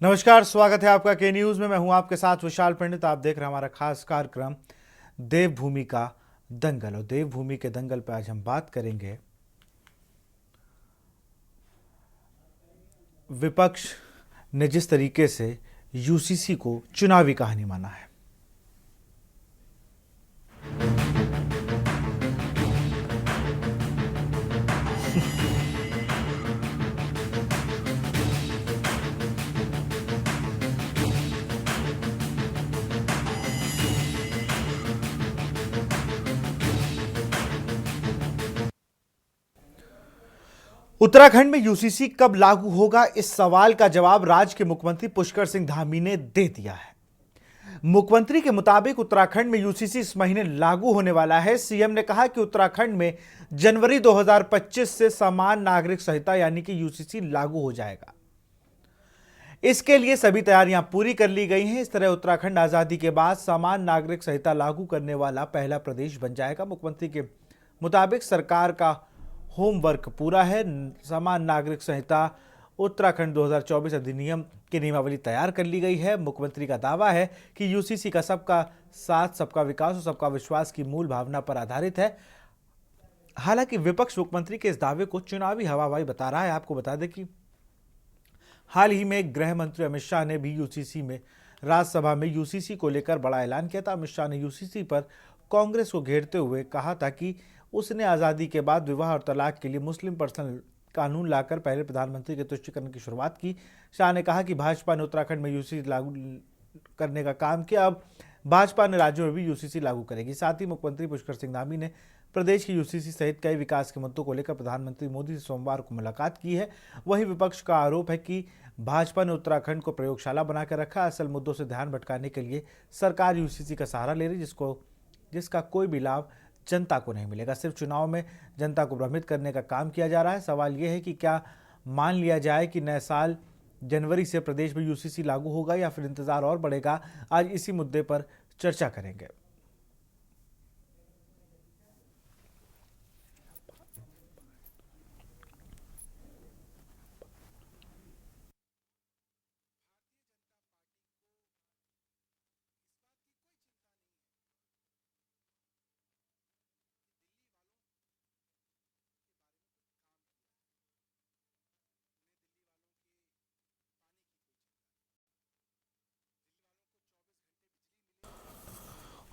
नमस्कार, स्वागत है आपका के न्यूज में। मैं हूं आपके साथ विशाल पंडित। आप देख रहे हैं हमारा खास कार्यक्रम देवभूमि का दंगल। और देवभूमि के दंगल पर आज हम बात करेंगे विपक्ष ने जिस तरीके से यूसीसी को चुनावी कहानी माना है। उत्तराखंड में यूसीसी कब लागू होगा, इस सवाल का जवाब राज्य के मुख्यमंत्री पुष्कर सिंह धामी ने दे दिया है। मुख्यमंत्री के मुताबिक उत्तराखंड में यूसीसी इस महीने लागू होने वाला है। सीएम ने कहा कि उत्तराखंड में जनवरी 2025 से समान नागरिक संहिता यानी कि यूसीसी लागू हो जाएगा। इसके लिए सभी तैयारियां पूरी कर ली गई हैं। इस तरह उत्तराखंड आजादी के बाद समान नागरिक संहिता लागू करने वाला पहला प्रदेश बन जाएगा। मुख्यमंत्री के मुताबिक सरकार का होमवर्क पूरा है। समान नागरिक संहिता उत्तराखंड 2024 अधिनियम की नियमावली तैयार कर ली गई है। मुख्यमंत्री का दावा है कि यूसीसी का सबका साथ, सबका विकास और सबका विश्वास की मूल भावना पर आधारित है। हालांकि विपक्ष मुख्यमंत्री के इस दावे को चुनावी हवाबाजी बता रहा है। आपको बता दें कि हाल ही में गृह मंत्री अमित शाह ने भी यूसीसी में राज्यसभा में यूसीसी को लेकर बड़ा ऐलान किया था। अमित शाह ने यूसीसी पर कांग्रेस को घेरते हुए कहा था कि उसने आज़ादी के बाद विवाह और तलाक के लिए मुस्लिम पर्सनल कानून लाकर पहले प्रधानमंत्री के तुष्टीकरण की शुरुआत की। शाह ने कहा कि भाजपा ने उत्तराखंड में यूसीसी लागू करने का काम किया, अब भाजपा ने राज्यों में भी यूसीसी लागू करेगी। साथ ही मुख्यमंत्री पुष्कर सिंह धामी ने प्रदेश की यूसीसी सहित कई विकास के मुद्दों को लेकर प्रधानमंत्री मोदी से सोमवार को मुलाकात की है। वहीं विपक्ष का आरोप है कि भाजपा ने उत्तराखंड को प्रयोगशाला बनाकर रखा। असल मुद्दों से ध्यान भटकाने के लिए सरकार यूसीसी का सहारा ले रही, जिसका कोई भी लाभ जनता को नहीं मिलेगा। सिर्फ चुनाव में जनता को भ्रमित करने का काम किया जा रहा है। सवाल यह है कि क्या मान लिया जाए कि नए साल जनवरी से प्रदेश में यूसीसी लागू होगा या फिर इंतजार और बढ़ेगा। आज इसी मुद्दे पर चर्चा करेंगे।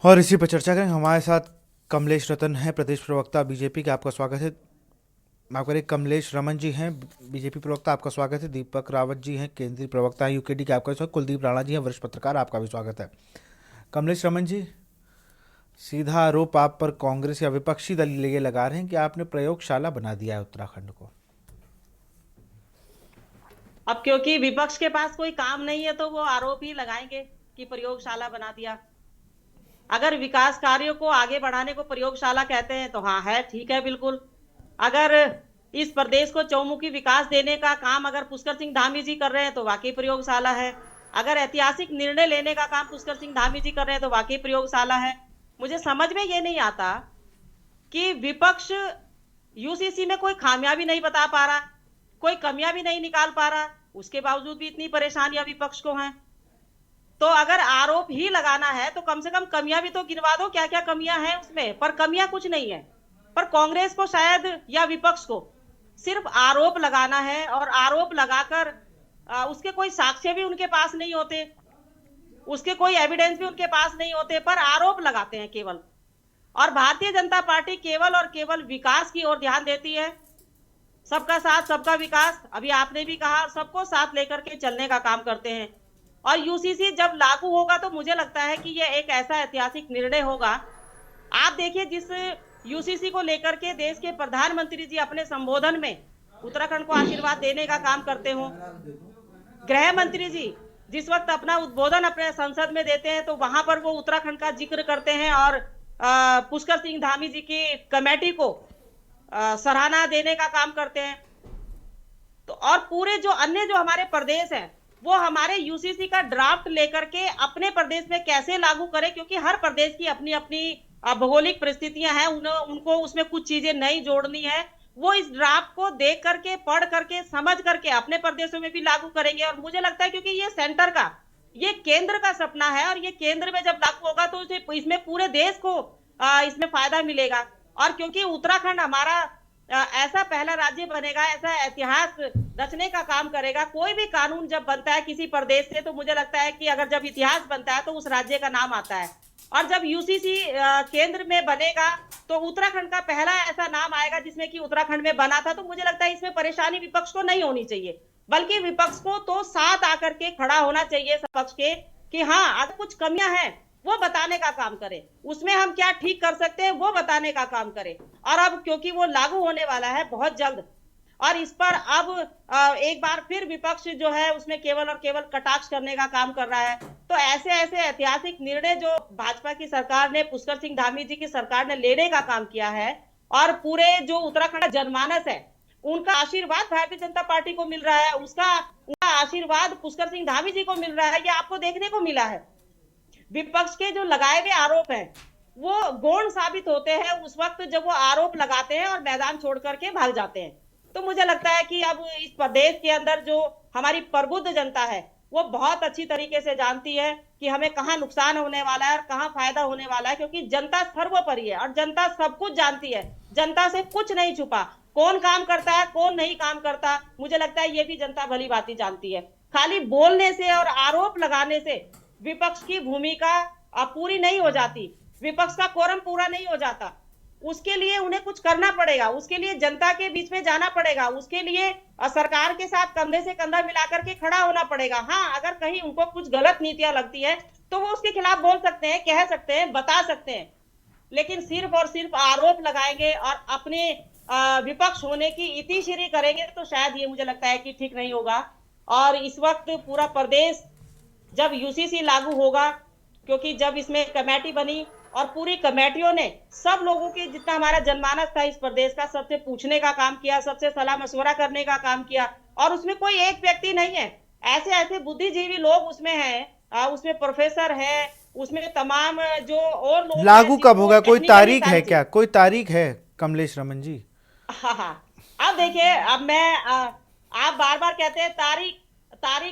और इसी पर चर्चा करेंगे। हमारे साथ कमलेश रतन है, प्रदेश प्रवक्ता बीजेपी के। आपका स्वागत है। माफ करें, कमलेश रमन जी हैं, बीजेपी प्रवक्ता, आपका स्वागत है। दीपक रावत जी हैं, केंद्रीय प्रवक्ता हैं यूकेडी के, आपका स्वागत। कुलदीप राणा जी हैं, वरिष्ठ पत्रकार, आपका भी स्वागत है। कमलेश रमन जी, सीधा आरोप आप पर कांग्रेस या विपक्षी दल ये लगा रहे हैं कि आपने प्रयोगशाला बना दिया है उत्तराखंड को। अब क्योंकि विपक्ष के पास कोई काम नहीं है तो वो आरोप ही लगाएंगे कि प्रयोगशाला बना दिया। अगर विकास कार्यों को आगे बढ़ाने को प्रयोगशाला कहते हैं तो हाँ है, ठीक है, बिल्कुल। अगर इस प्रदेश को चौमुखी विकास देने का काम अगर पुष्कर सिंह धामी जी कर रहे हैं तो वाकई प्रयोगशाला है। अगर ऐतिहासिक निर्णय लेने का काम पुष्कर सिंह धामी जी कर रहे हैं तो वाकई प्रयोगशाला है। मुझे समझ में ये नहीं आता कि विपक्ष यूसीसी में कोई खामियां भी नहीं बता पा रहा, कोई कमियां भी नहीं निकाल पा रहा, उसके बावजूद भी इतनी परेशानियां विपक्ष को हैं। तो अगर आरोप ही लगाना है तो कम से कम कमियां भी तो गिनवा दो, क्या क्या कमियां हैं उसमें। पर कमियां कुछ नहीं है। पर कांग्रेस को शायद या विपक्ष को सिर्फ आरोप लगाना है, और आरोप लगाकर उसके कोई साक्ष्य भी उनके पास नहीं होते, उसके कोई एविडेंस भी उनके पास नहीं होते, पर आरोप लगाते हैं केवल। और भारतीय जनता पार्टी केवल और केवल विकास की ओर ध्यान देती है। सबका साथ सबका विकास, अभी आपने भी कहा, सबको साथ लेकर के चलने का काम करते हैं। और यूसीसी जब लागू होगा तो मुझे लगता है कि यह एक ऐसा ऐतिहासिक निर्णय होगा। आप देखिए, जिस यूसीसी को लेकर के देश के प्रधानमंत्री जी अपने संबोधन में उत्तराखंड को आशीर्वाद देने का काम करते हो, गृह मंत्री जी जिस वक्त अपना उद्बोधन अपने संसद में देते हैं तो वहां पर वो उत्तराखंड का जिक्र करते हैं और पुष्कर सिंह धामी जी की कमेटी को सराहना देने का काम करते हैं। तो और पूरे जो अन्य जो हमारे प्रदेश हैं वो हमारे यूसीसी का ड्राफ्ट लेकर के अपने प्रदेश में कैसे लागू करें, क्योंकि हर प्रदेश की अपनी अपनी भौगोलिक परिस्थितियां हैं, उनको उसमें कुछ चीजें नई जोड़नी है, वो इस ड्राफ्ट को देख करके, पढ़ करके, समझ करके अपने प्रदेशों में भी लागू करेंगे। और मुझे लगता है क्योंकि ये सेंटर का, ये केंद्र का सपना है, और ये केंद्र में जब लागू होगा तो इसमें पूरे देश को इसमें फायदा मिलेगा। और क्योंकि उत्तराखंड हमारा ऐसा पहला राज्य बनेगा, ऐसा इतिहास रचने का काम करेगा। कोई भी कानून जब बनता है किसी प्रदेश से, तो मुझे लगता है कि अगर जब इतिहास बनता है तो उस राज्य का नाम आता है। और जब यूसीसी केंद्र में बनेगा तो उत्तराखंड का पहला ऐसा नाम आएगा जिसमें कि उत्तराखंड में बना था। तो मुझे लगता है इसमें परेशानी विपक्ष को नहीं होनी चाहिए, बल्कि विपक्ष को तो साथ आकर के खड़ा होना चाहिए पक्ष के, कि हाँ अगर कुछ कमियां हैं वो बताने का काम करें, उसमें हम क्या ठीक कर सकते हैं वो बताने का काम करें। और अब क्योंकि वो लागू होने वाला है बहुत जल्द, और इस पर अब एक बार फिर विपक्ष जो है उसमें केवल और केवल कटाक्ष करने का काम कर रहा है। तो ऐसे ऐसे ऐतिहासिक निर्णय जो भाजपा की सरकार ने, पुष्कर सिंह धामी जी की सरकार ने लेने का काम किया है, और पूरे जो उत्तराखंड का जनमानस है उनका आशीर्वाद भारतीय जनता पार्टी को मिल रहा है, उनका आशीर्वाद पुष्कर सिंह धामी जी को मिल रहा है, ये आपको देखने को मिला है। विपक्ष के जो लगाए गए आरोप हैं वो गौण साबित होते हैं उस वक्त जब वो आरोप लगाते हैं और मैदान छोड़ करके भाग जाते हैं। तो मुझे लगता है कि अब इस प्रदेश के अंदर जो हमारी प्रबुद्ध जनता है वो बहुत अच्छी तरीके से जानती है कि हमें कहाँ नुकसान होने वाला है और कहाँ फायदा होने वाला है, क्योंकि जनता सर्वोपरि है और जनता सब कुछ जानती है। जनता से कुछ नहीं छुपा, कौन काम करता है कौन नहीं काम करता, मुझे लगता है ये भी जनता भली भांति जानती है। खाली बोलने से और आरोप लगाने से विपक्ष की भूमिका पूरी नहीं हो जाती, विपक्ष का कोरम पूरा नहीं हो जाता। उसके लिए उन्हें कुछ करना पड़ेगा, उसके लिए जनता के बीच में जाना पड़ेगा, उसके लिए सरकार के साथ कंधे से कंधा मिलाकर के खड़ा होना पड़ेगा। हाँ, अगर कहीं उनको कुछ गलत नीतियां लगती है तो वो उसके खिलाफ बोल सकते हैं, कह सकते हैं, बता सकते हैं, लेकिन सिर्फ और सिर्फ आरोप लगाएंगे और अपने विपक्ष होने की इतिश्री करेंगे तो शायद ये मुझे लगता है कि ठीक नहीं होगा। और इस वक्त पूरा प्रदेश जब यूसीसी लागू होगा, क्योंकि जब इसमें कमेटी बनी और पूरी कमेटियों ने सब लोगों के, जितना हमारा जनमानस था इस प्रदेश का, सबसे पूछने का काम किया, सबसे सलाह मशवरा करने का काम किया, और उसमें कोई एक व्यक्ति नहीं है, ऐसे ऐसे बुद्धिजीवी लोग उसमें हैं, उसमें प्रोफेसर है, उसमें तमाम जो और लोग लागू कब होगा, कोई तारीख है क्या, कोई तारीख है कमलेश रमन जी? हाँ, अब देखिए, अब मैं आप बार बार कहते हैं तारीख,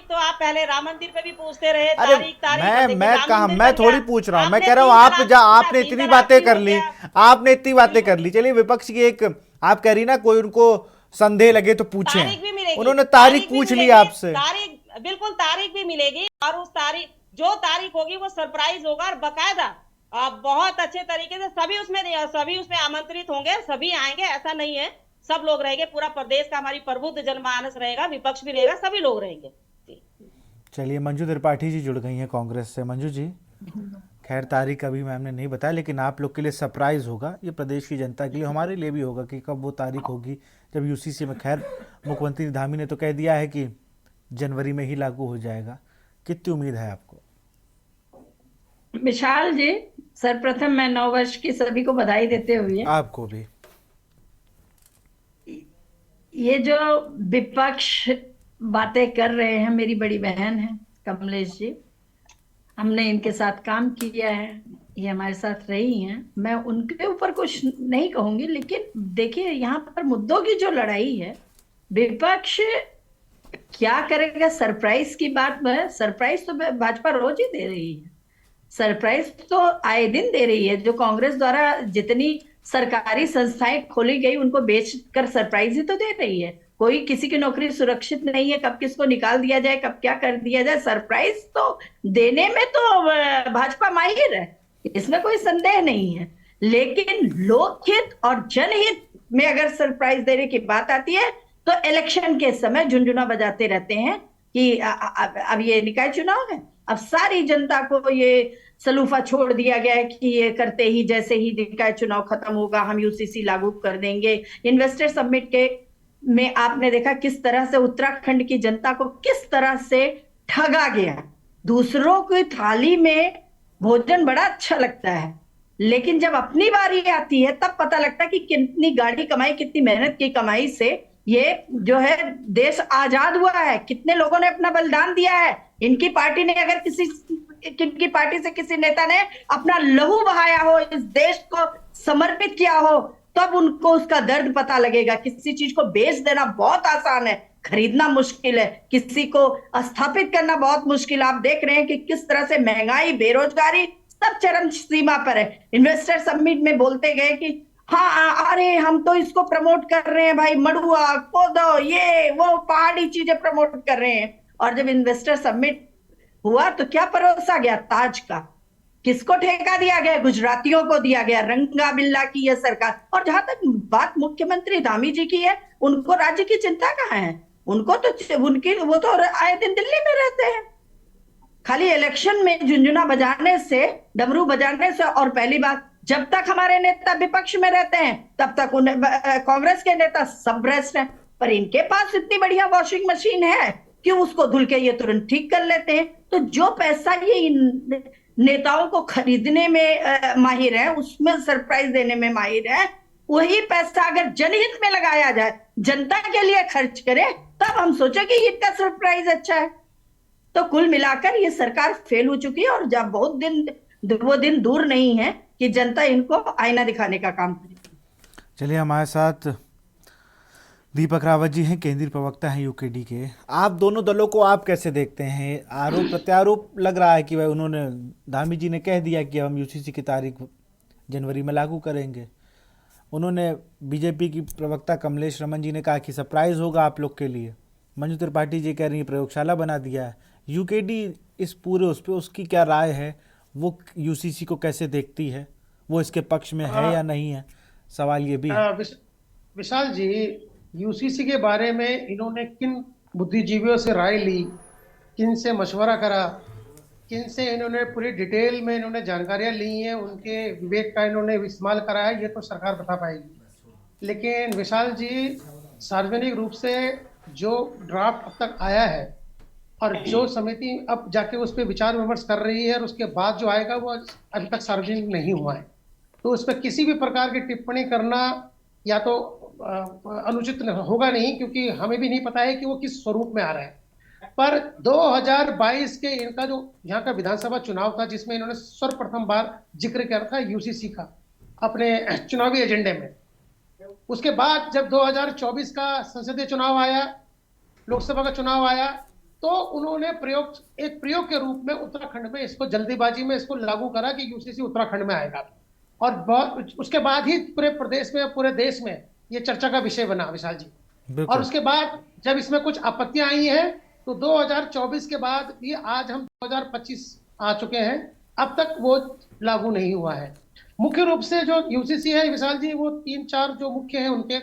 तो आप पहले राम मंदिर पे भी पूछते रहे तारीख। मैं कहा, मैं थोड़ी पूछ रहा हूं, मैं कह रहा हूं आपने इतनी बातें कर ली, आपने इतनी बातें कर ली। चलिए, विपक्ष की एक आप कह रही ना, कोई उनको संदेह लगे तो पूछें, उन्होंने तारीख पूछ ली आपसे। तारीख, बिल्कुल तारीख भी मिलेगी, और उस तारीख, जो तारीख होगी वो सरप्राइज होगा, और बकायदा बहुत अच्छे तरीके से सभी उसमें आमंत्रित होंगे, सभी आएंगे, ऐसा नहीं है, सब लोग रहेंगे, पूरा प्रदेश का हमारी प्रबुद्ध जनमानस रहेगा, विपक्ष भी रहेगा, सभी लोग रहेंगे। चलिए, मंजू त्रिपाठी जी जुड़ गई हैं कांग्रेस से। मंजू जी, खैर तारीख अभी मैम ने नहीं बताया, लेकिन आप लोग के लिए सरप्राइज होगा, ये प्रदेश की जनता के लिए, हमारे लिए भी होगा कि कब वो तारीख होगी जब यूसीसी में। खैर, मुख्यमंत्री धामी ने तो कह दिया है कि जनवरी में ही लागू हो जाएगा। कितनी उम्मीद है आपको? विशाल जी, सर्वप्रथम मैं नववर्ष की सभी को बधाई देते हुए, आपको भी, ये जो विपक्ष बातें कर रहे हैं, मेरी बड़ी बहन है कमलेश जी, हमने इनके साथ काम किया है, ये हमारे साथ रही हैं, मैं उनके ऊपर कुछ नहीं कहूंगी, लेकिन देखिए यहाँ पर मुद्दों की जो लड़ाई है, विपक्ष क्या करेगा, सरप्राइज की बात है। सरप्राइज तो भाजपा रोज ही दे रही है, सरप्राइज तो आए दिन दे रही है। जो कांग्रेस द्वारा जितनी सरकारी संस्थाएं खोली गई उनको बेचकर सरप्राइज ही तो दे रही है। कोई किसी की नौकरी सुरक्षित नहीं है, कब किसको निकाल दिया जाए, कब क्या कर दिया जाए, सरप्राइज तो देने में तो भाजपा माहिर है, इसमें कोई संदेह नहीं है। लेकिन लोकहित और जनहित में अगर सरप्राइज देने की बात आती है तो इलेक्शन के समय झुनझुना बजाते रहते हैं कि अब ये निकाय चुनाव है, अब सारी जनता को ये सलूफा छोड़ दिया गया है कि ये करते ही, जैसे ही निकाय चुनाव खत्म होगा हम यूसीसी लागू कर देंगे। इन्वेस्टर समिट के में आपने देखा किस तरह से उत्तराखंड की जनता को किस तरह से ठगा गया। दूसरों की थाली में भोजन बड़ा अच्छा लगता है, लेकिन जब अपनी बारी आती है तब पता लगता है कि कितनी गाढ़ी कमाई, कितनी मेहनत की कमाई से ये जो है देश आजाद हुआ है, कितने लोगों ने अपना बलिदान दिया है। इनकी पार्टी ने अगर इनकी पार्टी से किसी नेता ने अपना लहू बहाया हो, इस देश को समर्पित किया हो, तब उनको उसका दर्द पता लगेगा। किसी चीज को बेच देना बहुत आसान है, खरीदना मुश्किल है। किसी को स्थापित करना बहुत मुश्किल। आप देख रहे हैं कि किस तरह से महंगाई, बेरोजगारी सब चरम सीमा पर है। इन्वेस्टर समिट में बोलते गए कि हाँ अरे हम तो इसको प्रमोट कर रहे हैं भाई, मड़ुआ, कोदो, ये वो पहाड़ी चीजें प्रमोट कर रहे हैं। और जब इन्वेस्टर समिट हुआ तो क्या परोसा गया? ताज का। किसको ठेका दिया गया? गुजरातियों को दिया गया। रंगा बिल्ला की यह सरकार। और जहां तक बात मुख्यमंत्री धामी जी की है, उनको राज्य की चिंता कहाँ है? उनको तो उनकी वो तो आए दिन दिल्ली में रहते हैं, खाली इलेक्शन में झुंझुना बजाने से, डमरू बजाने से। और पहली बात, जब तक हमारे नेता विपक्ष में रहते हैं तब तक उन्हें कांग्रेस के नेता सब भ्रष्ट हैं। पर इनके पास इतनी बढ़िया वॉशिंग मशीन है कि उसको धुल के ये तुरंत ठीक कर लेते हैं। तो जो पैसा ये इन नेताओं को खरीदने में माहिर है, उसमें सरप्राइज देने में माहिर है, वही पैसा अगर जनहित में लगाया जाए, जनता के लिए खर्च करे, तब हम सोचे कि इसका सरप्राइज अच्छा है। तो कुल मिलाकर ये सरकार फेल हो चुकी है। और जब वो दिन दूर नहीं है कि जनता इनको आईना दिखाने का काम करेगी। चलिए, हमारे साथ दीपक रावत जी हैं, केंद्रीय प्रवक्ता हैं यूकेडी के। आप दोनों दलों को आप कैसे देखते हैं? आरोप प्रत्यारोप लग रहा है कि भाई उन्होंने, धामी जी ने कह दिया कि हम यूसीसी की तारीख जनवरी में लागू करेंगे। उन्होंने, बीजेपी की प्रवक्ता कमलेश रमन जी ने कहा कि सरप्राइज होगा आप लोग के लिए। मंजू त्रिपाठी जी कह रही है प्रयोगशाला बना दिया है। यूकेडी इस पूरे उस पर उसकी क्या राय है? वो यूसीसी को कैसे देखती है? वो इसके पक्ष में है या नहीं है? सवाल ये भी है। विशाल जी, यूसीसी के बारे में इन्होंने किन बुद्धिजीवियों से राय ली, किन से मशवरा करा, किन से इन्होंने पूरी डिटेल में इन्होंने जानकारियां ली हैं, उनके विवेक का इन्होंने इस्तेमाल करा है, ये तो सरकार बता पाएगी। लेकिन विशाल जी, सार्वजनिक रूप से जो ड्राफ्ट अब तक आया है और जो समिति अब जाके उस पर विचार विमर्श कर रही है और उसके बाद जो आएगा वो अभी तक सार्वजनिक नहीं हुआ है। तो उस पर किसी भी प्रकार की टिप्पणी करना या तो अनुचित होगा नहीं, क्योंकि हमें भी नहीं पता है कि वो किस स्वरूप में आ रहा है। पर 2022 के इनका जो यहाँ का विधानसभा चुनाव था, जिसमें इन्होंने सर्वप्रथम बार जिक्र किया था यूसीसी का अपने चुनावी एजेंडे में, उसके बाद जब 2024 का संसदीय चुनाव आया, लोकसभा का चुनाव आया, तो उन्होंने एक प्रयोग के रूप में उत्तराखंड में इसको जल्दीबाजी में इसको लागू करा कि यूसीसी उत्तराखंड में आएगा। और उसके बाद ही पूरे प्रदेश में, पूरे देश में ये चर्चा का विषय बना विशाल जी। और उसके बाद जब इसमें कुछ आपत्तियां आई हैं, तो 2024 के बाद भी आज हम 2025 आ चुके हैं, अब तक वो लागू नहीं हुआ है। मुख्य रूप से जो यूसीसी है विशाल जी, वो 3-4 जो मुख्य हैं उनके,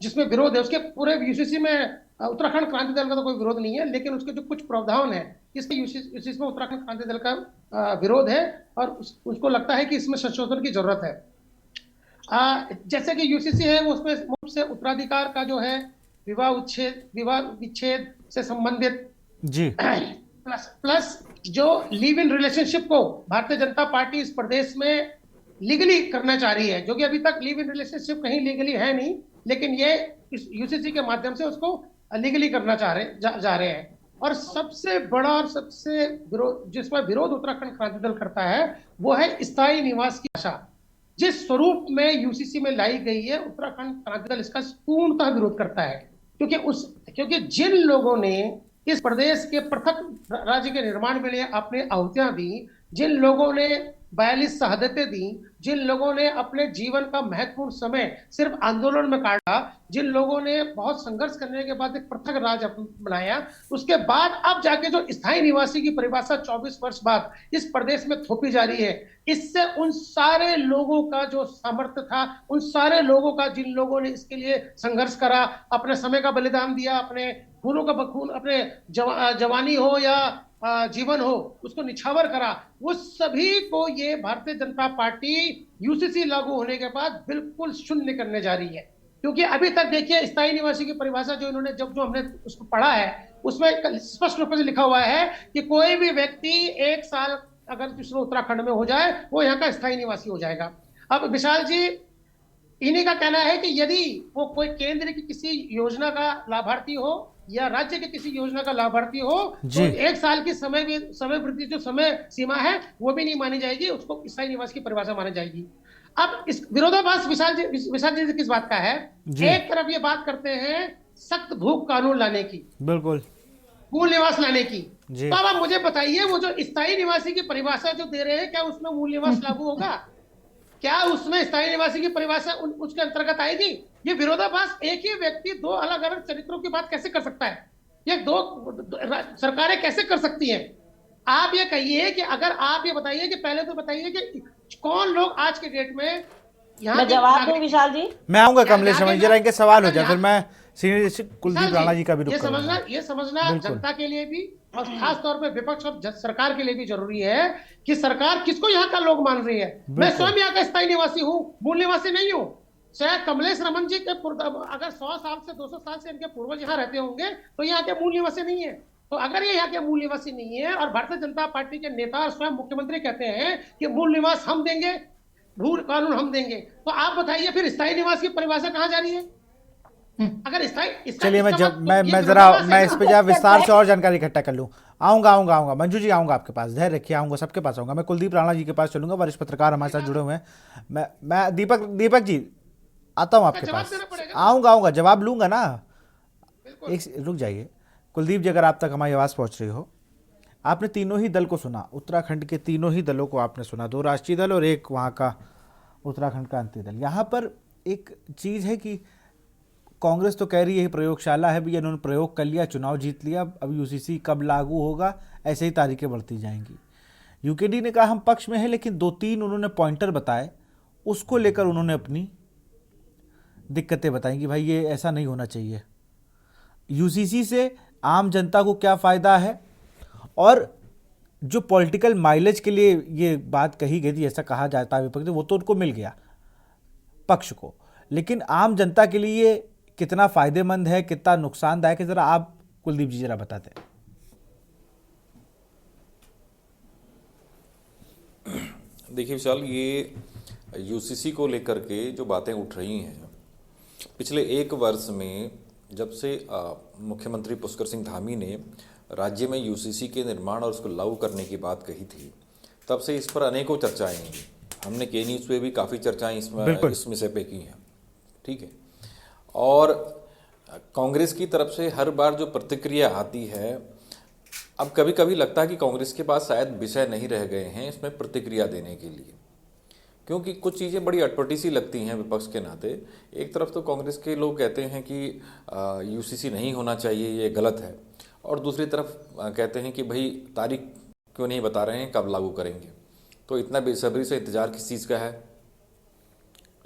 जिसमें विरोध है, उसके पूरे यूसीसी में उत्तराखंड क्रांति दल का तो कोई विरोध नहीं है, लेकिन उसके जो कुछ प्रावधान है, इसमें यूसीसी में उत्तराखंड क्रांति दल का विरोध है और उसको लगता है कि इसमें संशोधन की जरूरत है। जैसे कि यूसीसी है, वो उसमें मुख्य से उत्तराधिकार का जो है, विवाह विच्छेद से संबंधित जी, प्लस जो लिव इन रिलेशनशिप को भारतीय जनता पार्टी इस प्रदेश में लीगली करना चाह रही है, जो कि अभी तक लिव इन रिलेशनशिप कहीं लीगली है नहीं, लेकिन ये इस यूसीसी के माध्यम से उसको लीगली करना जा रहे हैं। और सबसे बड़ा और सबसे जिसमें विरोध उत्तराखंड क्रांति दल करता है, वो है स्थायी निवास की आशा। जिस स्वरूप में यूसीसी में लाई गई है, उत्तराखंड क्रांति दल इसका पूर्णतः विरोध करता है, क्योंकि जिन लोगों ने इस प्रदेश के पृथक राज्य के निर्माण के लिए अपनी आहुतियां दी, जिन लोगों ने 42 शहादतें दी, जिन लोगों ने अपने जीवन का महत्वपूर्ण समय सिर्फ आंदोलन में काटा, जिन लोगों ने बहुत संघर्ष करने के बाद एक पृथक राज्य बनाया, उसके बाद अब जाके जो स्थायी निवासी की परिभाषा 24 वर्ष बाद इस प्रदेश में थोपी जा रही है, इससे उन सारे लोगों का जो सामर्थ्य था, उन सारे लोगों का, जिन लोगों ने इसके लिए संघर्ष करा, अपने समय का बलिदान दिया, अपने खूनों का खून, अपने जवानी हो या जीवन हो, उसको निछावर करा, वो सभी को ये भारतीय जनता पार्टी यूसीसी लागू होने के बाद बिल्कुल शून्य करने जा रही है। क्योंकि अभी तक देखिए, स्थायी निवासी की परिभाषा जो इन्होंने जो हमने उसको पढ़ा है, उसमें स्पष्ट रूप से लिखा हुआ है कि कोई भी व्यक्ति 1 साल अगर दूसरे उत्तराखंड में हो जाए, वो यहाँ का स्थायी निवासी हो जाएगा। अब विशाल जी, इन्हीं का कहना है कि यदि वो कोई केंद्र की किसी योजना का लाभार्थी हो या राज्य के किसी योजना का लाभार्थी हो, तो 1 साल की समय वृद्धि जो समय सीमा है, वो भी नहीं मानी जाएगी, उसको स्थायी निवास की परिभाषा मानी जाएगी। अब इस विरोधाभास विशाल जी किस बात का है? जी। एक तरफ ये बात करते हैं सख्त भूख कानून लाने की, बिल्कुल मूल निवास लाने की। जी। तो अब आप मुझे बताइए, वो जो स्थायी निवासी की परिभाषा जो दे रहे हैं, क्या उसमें मूल निवास लागू होगा? क्या उसमें स्थायी निवासी की परिभाषा उसके अंतर्गत आएगी? ये विरोधाभास, एक ही व्यक्ति दो अलग अलग चरित्रों की बात कैसे कर सकता है? ये सरकारें कैसे कर सकती हैं? आप ये कहिए कि अगर आप ये बताइए कि पहले तो बताइए कि कौन लोग आज के डेट में यहाँ मैं के जवाब दूं नागरिक, विशाल जी? मैं आऊंगा यहाँ कमलेश के समझ जरा इनके सवाल हो अगर जाए, फिर मैं सीनियर कुलदीप विशाल राणा जी का भी रुख ये करूंगा। समझना बिल्कुल। जनता के लिए भी और खास तौर पे विपक्ष और सरकार के लिए भी जरूरी है कि सरकार किसको यहाँ का लोग मान रही है। मैं बिल्कुल। स्वयं यहाँ का स्थायी निवासी हूँ, मूल निवासी नहीं हूँ। शायद कमलेश रमन जी के अगर 100 साल से 200 साल से इनके पूर्वज यहाँ रहते होंगे तो यहाँ के मूल निवासी नहीं है। तो अगर ये यहाँ के मूल निवासी नहीं है और भारतीय जनता पार्टी के नेता और स्वयं मुख्यमंत्री कहते हैं कि मूल निवास हम देंगे, भू कानून हम देंगे, तो आप बताइए फिर स्थायी निवास की परिभाषा कहाँ जा रही है? अगर चलिए मैं जरा मैं इस पे जरा विस्तार से और जानकारी इकट्ठा कर लूँ। आऊंगा मंजू जी, आऊंगा आपके पास, धैर्य रखिए, आऊंगा, सबके पास आऊंगा। मैं कुलदीप राणा जी के पास चलूंगा, वरिष्ठ पत्रकार हमारे साथ जुड़े हुए हैं। मैं दीपक जी आता हूँ आपके पास, आऊंगा, जवाब लूंगा ना। एक रुक जाइए कुलदीप जी, अगर आप तक हमारी आवाज़ पहुंच रही हो, आपने तीनों ही दल को सुना, उत्तराखंड के तीनों ही दलों को आपने सुना, 2 राष्ट्रीय दल और एक वहाँ का उत्तराखंड का अंतिम दल। यहाँ पर एक चीज़ है कि कांग्रेस तो कह रही है प्रयोगशाला है, भी इन्होंने प्रयोग कर लिया, चुनाव जीत लिया, अब यूसीसी कब लागू होगा ऐसे ही तारीखें बढ़ती जाएंगी। यूकेडी ने कहा हम पक्ष में है, लेकिन 2-3 उन्होंने पॉइंटर बताए, उसको लेकर उन्होंने अपनी दिक्कतें बताई कि भाई ये ऐसा नहीं होना चाहिए। यूसीसी से आम जनता को क्या फ़ायदा है, और जो पॉलिटिकल माइलेज के लिए ये बात कही गई थी, ऐसा कहा जाता है विपक्ष, वो तो उनको मिल गया पक्ष को, लेकिन आम जनता के लिए कितना फ़ायदेमंद है, कितना नुकसानदायक है, ज़रा आप कुलदीप जी जरा बताते हैं। देखिए विशाल, ये यूसीसी को लेकर के जो बातें उठ रही हैं, पिछले 1 वर्ष में जब से मुख्यमंत्री पुष्कर सिंह धामी ने राज्य में यूसीसी के निर्माण और उसको लागू करने की बात कही थी, तब से इस पर अनेकों चर्चाएं हैं। हमने के न्यूज़ पे भी काफ़ी चर्चाएं इस विषय पे की हैं, ठीक है। और कांग्रेस की तरफ से हर बार जो प्रतिक्रिया आती है, अब कभी कभी लगता है कि कांग्रेस के पास शायद विषय नहीं रह गए हैं इसमें प्रतिक्रिया देने के लिए, क्योंकि कुछ चीज़ें बड़ी अटपटी सी लगती हैं विपक्ष के नाते। एक तरफ तो कांग्रेस के लोग कहते हैं कि यूसीसी नहीं होना चाहिए, ये गलत है, और दूसरी तरफ कहते हैं कि भाई तारीख क्यों नहीं बता रहे हैं, कब लागू करेंगे। तो इतना बेसब्री से इंतज़ार किस चीज़ का है,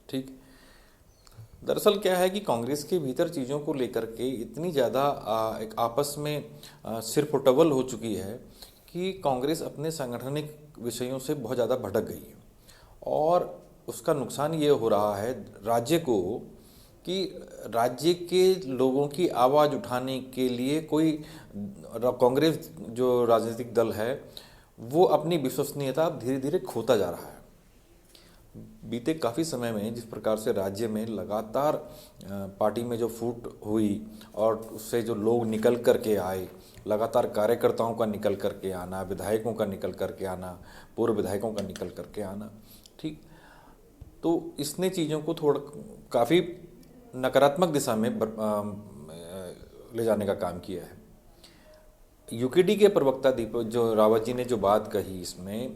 ठीक। दरअसल क्या है कि कांग्रेस के भीतर चीज़ों को लेकर के इतनी ज़्यादा एक आपस में सिर फुटबल हो चुकी है कि कांग्रेस अपने सांगठनिक विषयों से बहुत ज़्यादा भटक गई है, और उसका नुकसान ये हो रहा है राज्य को कि राज्य के लोगों की आवाज़ उठाने के लिए कोई कांग्रेस जो राजनीतिक दल है वो अपनी विश्वसनीयता धीरे धीरे खोता जा रहा है। बीते काफ़ी समय में जिस प्रकार से राज्य में लगातार पार्टी में जो फूट हुई और उससे जो लोग निकल कर के आए, लगातार कार्यकर्ताओं का निकल कर के आना, विधायकों का निकल कर के आना, पूर्व विधायकों का निकल कर के आना, ठीक, तो इसने चीज़ों को थोड़ा काफ़ी नकारात्मक दिशा में ले जाने का काम किया है। यूकेडी के प्रवक्ता दीपक जो रावत जी ने जो बात कही, इसमें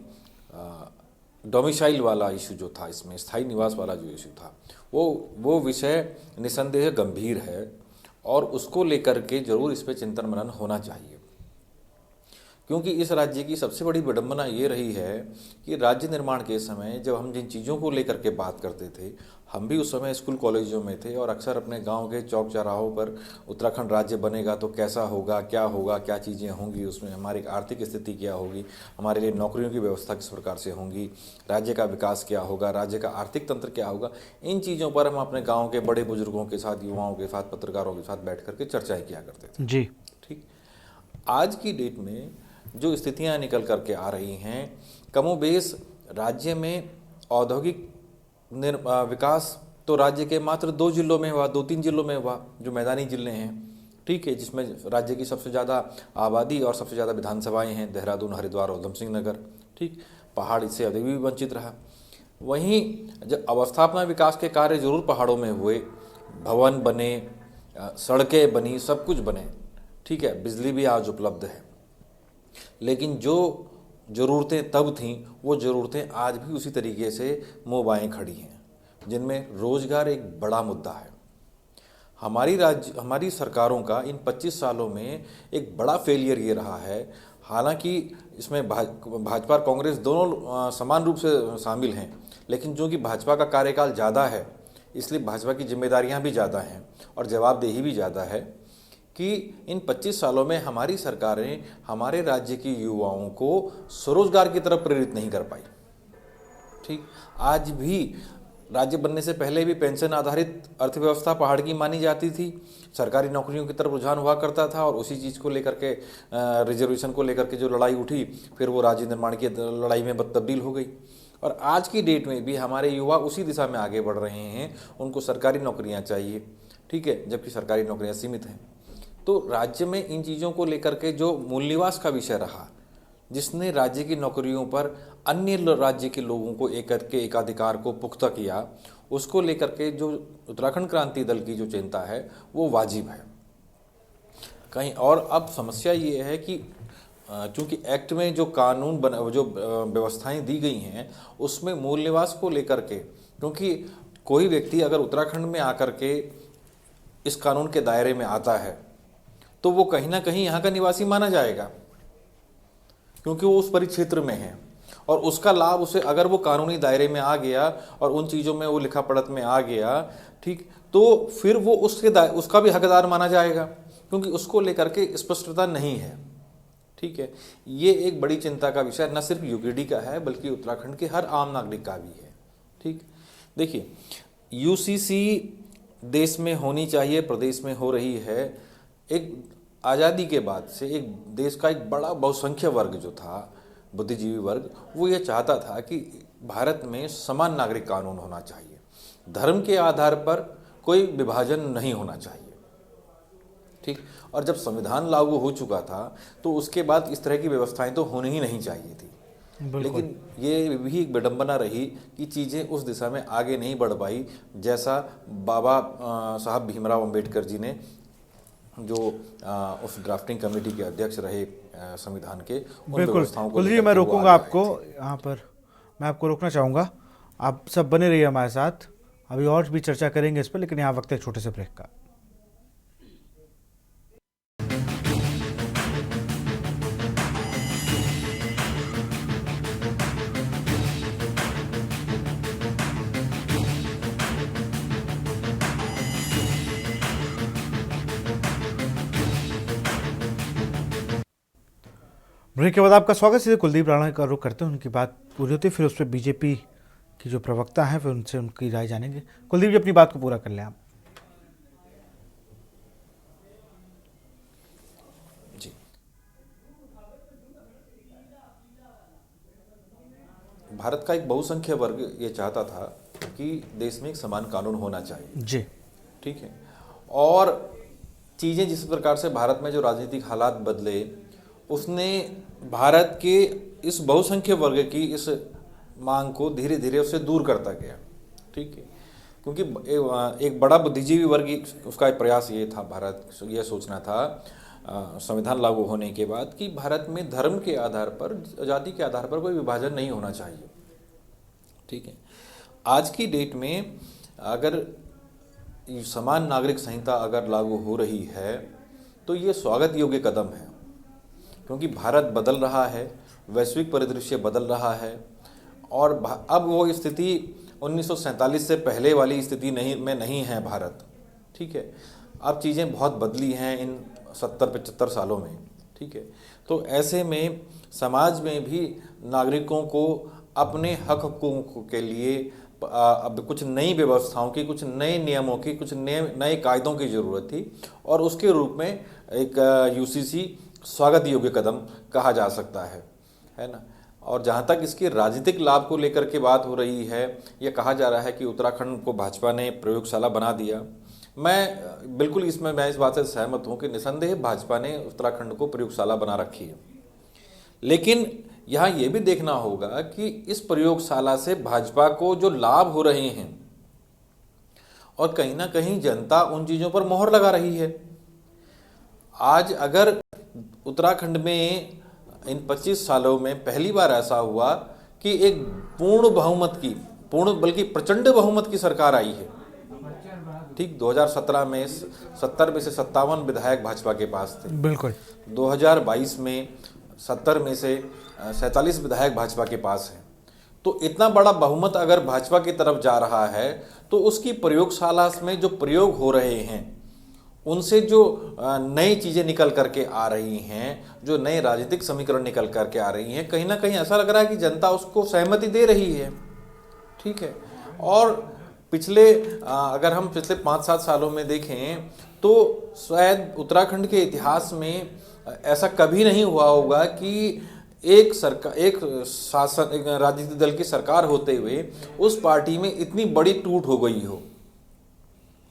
डोमिसाइल वाला इशू जो था, इसमें स्थायी निवास वाला जो इशू था, वो विषय निसंदेह गंभीर है, और उसको लेकर के जरूर इस पर चिंतन मनन होना चाहिए। क्योंकि इस राज्य की सबसे बड़ी विडंबना ये रही है कि राज्य निर्माण के समय जब हम जिन चीज़ों को लेकर के बात करते थे, हम भी उस समय स्कूल कॉलेजों में थे और अक्सर अपने गांव के चौक चौराहों पर उत्तराखंड राज्य बनेगा तो कैसा होगा, क्या चीज़ें होंगी, उसमें हमारी आर्थिक स्थिति क्या होगी, हमारे लिए नौकरियों की व्यवस्था किस प्रकार से होंगी, राज्य का विकास क्या होगा, राज्य का आर्थिक तंत्र क्या होगा, इन चीज़ों पर हम अपने गाँव के बड़े बुजुर्गों के साथ, युवाओं के साथ, पत्रकारों के साथ बैठ करके चर्चाएँ किया करते थे जी, ठीक। आज की डेट में जो स्थितियां निकल करके आ रही हैं, कमोबेश राज्य में औद्योगिक विकास तो राज्य के मात्र 2 जिलों में हुआ, 2-3 जिलों में हुआ जो मैदानी जिले हैं, ठीक है, जिसमें राज्य की सबसे ज़्यादा आबादी और सबसे ज़्यादा विधानसभाएं हैं, देहरादून, हरिद्वार और उधम सिंह नगर, ठीक। पहाड़ इससे अधिक भी वंचित रहा। वहीं जब अवस्थापना विकास के कार्य जरूर पहाड़ों में हुए, भवन बने, सड़कें बनी, सब कुछ बने, ठीक है, बिजली भी आज उपलब्ध है, लेकिन जो ज़रूरतें तब थीं वो ज़रूरतें आज भी उसी तरीके से मुँह बाएँ खड़ी हैं, जिनमें रोज़गार एक बड़ा मुद्दा है। हमारी सरकारों का इन 25 सालों में एक बड़ा फेलियर ये रहा है। हालांकि इसमें भाजपा और कांग्रेस दोनों समान रूप से शामिल हैं, लेकिन जो कि भाजपा का कार्यकाल ज़्यादा है, इसलिए भाजपा की जिम्मेदारियां भी ज़्यादा हैं और जवाबदेही भी ज़्यादा है कि इन 25 सालों में हमारी सरकारें हमारे राज्य के युवाओं को स्वरोजगार की तरफ प्रेरित नहीं कर पाई। ठीक, आज भी राज्य बनने से पहले भी पेंशन आधारित अर्थव्यवस्था पहाड़ की मानी जाती थी, सरकारी नौकरियों की तरफ रुझान हुआ करता था और उसी चीज़ को लेकर के रिजर्वेशन को लेकर के जो लड़ाई उठी, फिर वो राज्य निर्माण की लड़ाई में तब्दील हो गई। और आज की डेट में भी हमारे युवा उसी दिशा में आगे बढ़ रहे हैं, उनको सरकारी नौकरियां चाहिए, ठीक है, जबकि सरकारी नौकरियां सीमित हैं। तो राज्य में इन चीज़ों को लेकर के जो मूल निवास का विषय रहा, जिसने राज्य की नौकरियों पर अन्य राज्य के लोगों को एक करके एकाधिकार को पुख्ता किया, उसको लेकर के जो उत्तराखंड क्रांति दल की जो चिंता है वो वाजिब है कहीं। और अब समस्या ये है कि चूंकि एक्ट में जो कानून जो व्यवस्थाएं दी गई हैं उसमें मूल निवास को लेकर के, क्योंकि कोई व्यक्ति अगर उत्तराखंड में आकर के इस कानून के दायरे में आता है तो वो कहीं ना कहीं यहाँ का निवासी माना जाएगा, क्योंकि वो उस परिक्षेत्र में है और उसका लाभ उसे, अगर वो कानूनी दायरे में आ गया और उन चीज़ों में वो लिखा पढ़त में आ गया, ठीक, तो फिर वो उसका भी हकदार माना जाएगा, क्योंकि उसको लेकर के स्पष्टता नहीं है। ठीक है, ये एक बड़ी चिंता का विषय न सिर्फ यूकेडी का है बल्कि उत्तराखंड के हर आम नागरिक का भी है। ठीक, देखिए, यूसीसी देश में होनी चाहिए, प्रदेश में हो रही है। एक आज़ादी के बाद से एक देश का एक बड़ा बहुसंख्यक वर्ग जो था, बुद्धिजीवी वर्ग, वो ये चाहता था कि भारत में समान नागरिक कानून होना चाहिए, धर्म के आधार पर कोई विभाजन नहीं होना चाहिए। ठीक, और जब संविधान लागू हो चुका था तो उसके बाद इस तरह की व्यवस्थाएं तो होनी ही नहीं चाहिए थी, लेकिन ये भी एक विडंबना रही कि चीज़ें उस दिशा में आगे नहीं बढ़ पाई, जैसा बाबा साहब भीमराव अंबेडकर जी ने, जो उस ड्राफ्टिंग कमेटी के अध्यक्ष रहे संविधान के, उन व्यवस्थाओं को जी मैं रोकूंगा आपको यहाँ पर, मैं आपको रोकना चाहूँगा। आप सब बने रहिए हमारे साथ, अभी और भी चर्चा करेंगे इस पर, लेकिन यहाँ वक्त है छोटे से ब्रेक का। ब्रेक के बाद आपका स्वागत। सीधे कुलदीप राणा का रुख करते हैं, उनकी बात पूरी होती है, फिर उस पर बीजेपी की जो प्रवक्ता हैं फिर उनसे उनकी राय जानेंगे। कुलदीप जी, अपनी बात को पूरा कर लें आप। जी, भारत का एक बहुसंख्यक वर्ग ये चाहता था कि देश में एक समान कानून होना चाहिए जी, ठीक है, और चीज़ें जिस प्रकार से भारत में जो राजनीतिक हालात बदले, उसने भारत के इस बहुसंख्यक वर्ग की इस मांग को धीरे धीरे उससे दूर करता गया। ठीक है, क्योंकि एक बड़ा बुद्धिजीवी वर्ग उसका एक प्रयास ये था, भारत यह सोचना था संविधान लागू होने के बाद कि भारत में धर्म के आधार पर, जाति के आधार पर कोई विभाजन नहीं होना चाहिए। ठीक है, आज की डेट में अगर समान नागरिक संहिता अगर लागू हो रही है तो ये स्वागत योग्य कदम है, क्योंकि भारत बदल रहा है, वैश्विक परिदृश्य बदल रहा है और अब वो स्थिति 1947 से पहले वाली स्थिति नहीं है भारत। ठीक है, अब चीज़ें बहुत बदली हैं इन 70-75 सालों में। ठीक है, तो ऐसे में समाज में भी नागरिकों को अपने हक हकूक़ के लिए अब कुछ नई व्यवस्थाओं की, कुछ नए नियमों की, कुछ नए कायदों की ज़रूरत थी और उसके रूप में एक यूसीसी स्वागत योग्य कदम कहा जा सकता है ना। और जहाँ तक इसके राजनीतिक लाभ को लेकर के बात हो रही है, यह कहा जा रहा है कि उत्तराखंड को भाजपा ने प्रयोगशाला बना दिया। मैं बिल्कुल इस बात से सहमत हूँ कि निसंदेह भाजपा ने उत्तराखंड को प्रयोगशाला बना रखी है, लेकिन यहाँ ये भी देखना होगा कि इस प्रयोगशाला से भाजपा को जो लाभ हो रहे हैं और कहीं ना कहीं जनता उन चीज़ों पर मोहर लगा रही है। आज अगर उत्तराखंड में इन 25 सालों में पहली बार ऐसा हुआ कि एक बल्कि प्रचंड बहुमत की सरकार आई है। ठीक 2017 में 70 में से 57 विधायक भाजपा के पास थे। बिल्कुल। 2022 में 70 में से 47 विधायक भाजपा के पास हैं। तो इतना बड़ा बहुमत अगर भाजपा की तरफ जा रहा है तो उसकी प्रयोगशाला में जो प्रयोग हो रहे हैं उनसे जो नई चीज़ें निकल करके आ रही हैं, जो नए राजनीतिक समीकरण निकल करके आ रही हैं, कहीं ना कहीं ऐसा लग रहा है कि जनता उसको सहमति दे रही है। ठीक है। और अगर हम पिछले 5-7 सालों में देखें तो शायद उत्तराखंड के इतिहास में ऐसा कभी नहीं हुआ होगा कि एक राजनीतिक दल की सरकार होते हुए उस पार्टी में इतनी बड़ी टूट हो गई हो,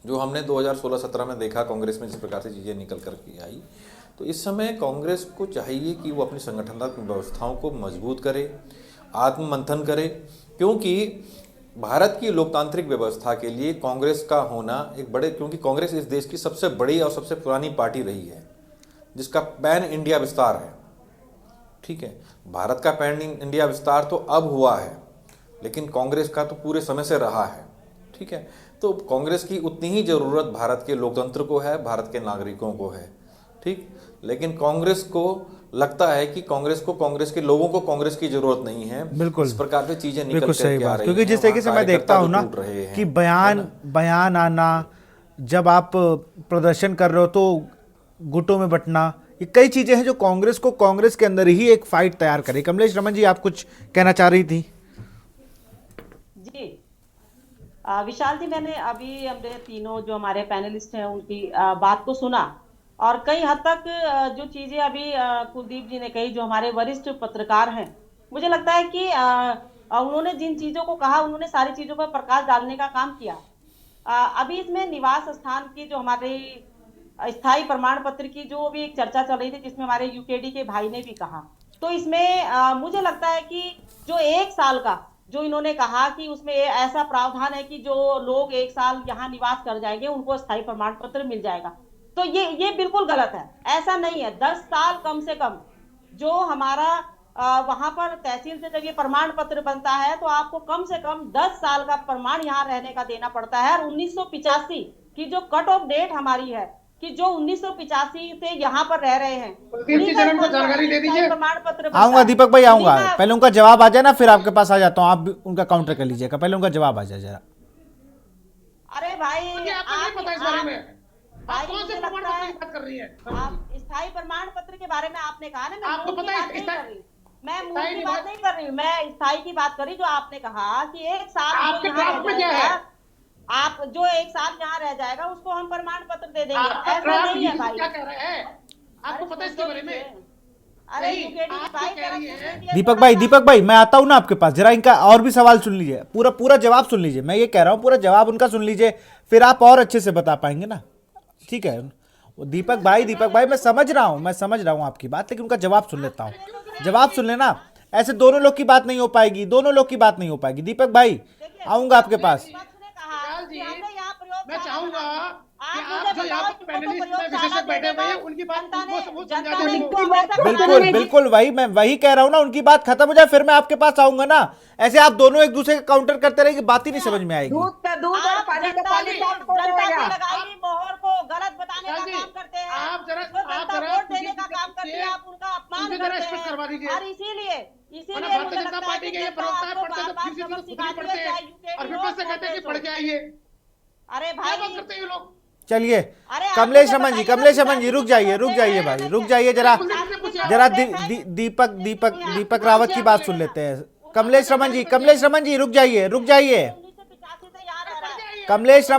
जो हमने 2016-17 में देखा कांग्रेस में जिस प्रकार से चीज़ें निकल कर के आई। तो इस समय कांग्रेस को चाहिए कि वो अपनी संगठनात्मक व्यवस्थाओं को मजबूत करे, आत्ममंथन करे, क्योंकि भारत की लोकतांत्रिक व्यवस्था के लिए कांग्रेस का होना क्योंकि कांग्रेस इस देश की सबसे बड़ी और सबसे पुरानी पार्टी रही है जिसका पैन इंडिया विस्तार है। ठीक है। भारत का पैन इंडिया विस्तार तो अब हुआ है, लेकिन कांग्रेस का तो पूरे समय से रहा है। ठीक है। तो कांग्रेस की उतनी ही जरूरत भारत के लोकतंत्र को है, भारत के नागरिकों को है। ठीक। लेकिन कांग्रेस को लगता है कि कांग्रेस के लोगों को कांग्रेस की जरूरत नहीं है। बिल्कुल। इस प्रकार से चीजें निकल बिल्कुल सही करके आ बात, रही क्योंकि हैं। जिस तरीके से मैं देखता हूँ ना कि बयान आना, जब आप प्रदर्शन कर रहे हो तो गुटों में बंटना, ये कई चीजें हैं जो कांग्रेस को कांग्रेस के अंदर ही एक फाइट तैयार करे। कमलेश रमन जी, आप कुछ कहना चाह रही थी? जी विशाल जी, मैंने अभी हमने तीनों जो हमारे पैनलिस्ट हैं उनकी बात को सुना और कई हद तक जो चीजें अभी कुलदीप जी ने कही, जो हमारे वरिष्ठ पत्रकार हैं, मुझे लगता है कि उन्होंने जिन चीजों को कहा उन्होंने सारी चीजों पर प्रकाश डालने का काम किया। अभी इसमें निवास स्थान की जो हमारे स्थायी प्रमाण पत्र की जो भी एक चर्चा चल रही थी, जिसमें हमारे यूकेडी के भाई ने भी कहा, तो इसमें मुझे लगता है कि जो 1 साल का जो इन्होंने कहा कि उसमें ऐसा प्रावधान है कि जो लोग 1 साल यहाँ निवास कर जाएंगे उनको स्थायी प्रमाण पत्र मिल जाएगा, तो ये बिल्कुल गलत है। ऐसा नहीं है। 10 साल कम से कम जो हमारा वहां पर तहसील से जब ये प्रमाण पत्र बनता है तो आपको कम से कम 10 साल का प्रमाण यहाँ रहने का देना पड़ता है। और 1985 की जो कट ऑफ डेट हमारी है कि जो 1985 से यहाँ पर रह रहे हैं, जानकारी दे दीजिए। प्रमाण पत्र आऊंगा दीपक भाई, आऊंगा। पहले उनका जवाब आ जाए ना, फिर आपके पास आ जाता हूँ। आप भी उनका काउंटर कर लीजिएगा, पहले उनका जवाब आ जाए जरा। अरे भाई, आपको नहीं पता इस बारे में? भाई, कौन से प्रमाण पत्र की बात कर रही है? आप स्थायी प्रमाण पत्र के बारे में आपने कहा ना, मैं आपको मूल की पता है बात नहीं कर रही, मैं मूल की बात नहीं कर रही, मैं स्थायी की बात कर रही। जो आपने कहा कि 1 साल आपके ड्राफ्ट में क्या है? आप जो 1 साल यहाँ रह जाएगा उसको हम प्रमाण पत्र दे देंगे, ऐसा नहीं है भाई। क्या कह रहे हैं? आपको पता है इसके बारे में? अरे दीपक भाई मैं आता हूं ना आपके पास, जरा इनका और भी सवाल सुन लीजिए, पूरा जवाब सुन लीजिए। मैं ये कह रहा हूं पूरा जवाब उनका सुन लीजिए, फिर आप और अच्छे से बता पाएंगे ना। ठीक है दीपक भाई, मैं समझ रहा हूं आपकी बात, लेकिन उनका जवाब सुन लेता हूं। जवाब सुन लेना, ऐसे दोनों लोग की बात नहीं हो पाएगी, दीपक भाई आऊंगा आपके पास। मैं चाहूंगा कि आप जो यहाँ पर पैनलिस्ट में विशेषज्ञ बैठे हुए हैं उनकी बात वो समझा। बिल्कुल मैं वही कह रहा हूँ ना, उनकी बात खत्म हो जाए फिर मैं आपके पास आऊंगा ना। ऐसे आप दोनों एक दूसरे का काउंटर करते रहेंगे, बात ही नहीं समझ में आएगी। दूध का दूध और पानी का पानी लगाई मोहर को गलत बताने का काम करते हैं। आप जरा वोट देने का काम करते हैं, आप उनका अपमान करते हैं। और इसीलिए भारतीय जनता पार्टी के ये प्रवक्ता है, पढ़ते तो किसी दिन खुद पढ़ते हैं और विपक्ष से कहते हैं कि पढ़ के आइए। अरे भाई करते हैं लोग। चलिए कमलेश रमन जी रुक जाइए भाई, रुक जाइए जरा दीपक रावत की बात सुन लेते हैं। कमलेश रमन जी रुक जाइए। कमलेश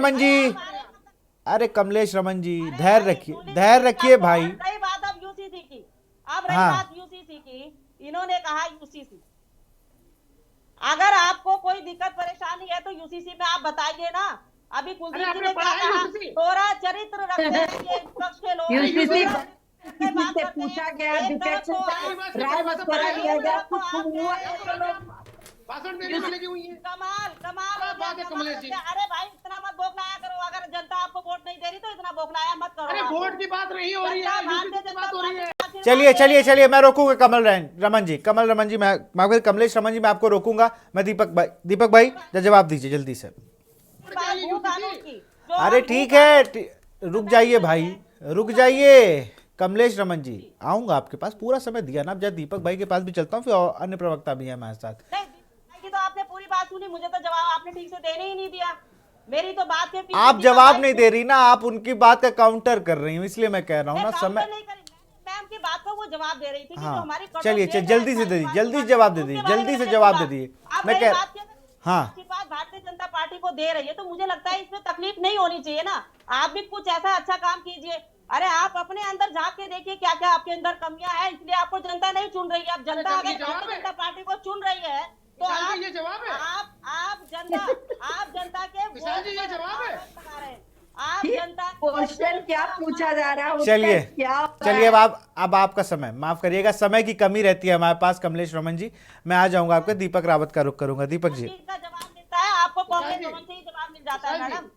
रमन जी धैर्य रखिए भाई। रही बात अब यूसीसी की, यूसीसी की, इन्होंने कहा यूसीसी। अगर आपको कोई दिक्कत परेशानी है तो यूसीसी में आप बताइए ना। अभी कुलदीप जी ने क्या कहा, थोड़ा चरित्र रखते हैं ये विपक्ष के लोग। किसी बात से करते पूछा हैं, गया, एक विपक्ष तरफ तो से राय मशवरा लिया गया, कुछ हुआ तो लोग भाषण देने में लगी हुई है। कमाल कमाल क्या हो गया, बात है कमाल कमलेश हो जी। गया। अरे भाई इतना मत बौखलाया करो, अगर जनता आपको वोट नहीं दे रही तो इतना बौखलाया मत करो। अरे आप। वोट की बात नहीं हो रही जनता है, भारतीय यूसीसी की जनता बात हो रही है। पार्टी का चलिए आशीर्वाद चलिए दे रही चलिए, मैं रोकूंगा रमन जी, कमल रमन जी, मैं माफ करिए, कमलेश रमन जी, मैं आपको रोकूंगा। मैं दीपक भाई जवाब दीजिए जल्दी से। है। बात भू कानून की, जो अरे हम ठीक भू है, कानून- रुक जाइए भाई, रुक जाइए कमलेश रमन जी, आऊंगा आपके पास, पूरा समय दिया ना। अब जब दीपक भाई के पास भी चलता हूँ, फिर और अन्य प्रवक्ता भी है हमारे साथ। नहीं की तो आपने पूरी बात सुनी, मुझे तो जवाब आपने ठीक से देने ही नहीं दिया। मेरी तो बात के पीछे आप की जवाब लंबाई नहीं दे रही ना, आप उनकी बात का काउंटर कर रही हूँ, इसलिए मैं कह रहा हूँ ना मैं समय। काउंटर नहीं करी, मैं उनकी बात को वो जवाब दे रही थी कि जो हाँ हमारी कटौती चलिए है, जल्दी से दे दीजिए, जल्दी से जवाब दे दीजिए, जल्दी से जवाब दे दीजिए। मैं कह हाँ आशीर्वाद भारतीय जनता पार्टी को दे रही है तो मुझे लगता है इसमें तकलीफ नहीं होनी चाहिए ना। आप भी कुछ ऐसा अच्छा काम कीजिए। अरे आप अपने अंदर झांक के देखिए क्या क्या आपके अंदर कमियां हैं, इसलिए आपको जनता नहीं चुन रही है। अब जनता अरे, ये अगर जवाब भारतीय है। जनता पार्टी को चुन रही है तो विशाल जी, आप ये जवाब है। आप जनता के विशाल जी, ये वोट पर जवाब है। आवाज उठा रहे हैं। आप ये जनता क्वेश्चन क्या पूछा जा रहा है, उत्तर चलिए क्या हो रहा चलिए, है? अब आपका समय, माफ करिएगा, समय की कमी रहती है हमारे पास कमलेश रमन जी। मैं आ जाऊंगा आपके, दीपक रावत का रुख करूंगा। दीपक जी चीज का जवाब मिलता है आपको, कांग्रेस विशाल जी, भवन से ही जवाब मिल जाता है विशाल जी, मैडम।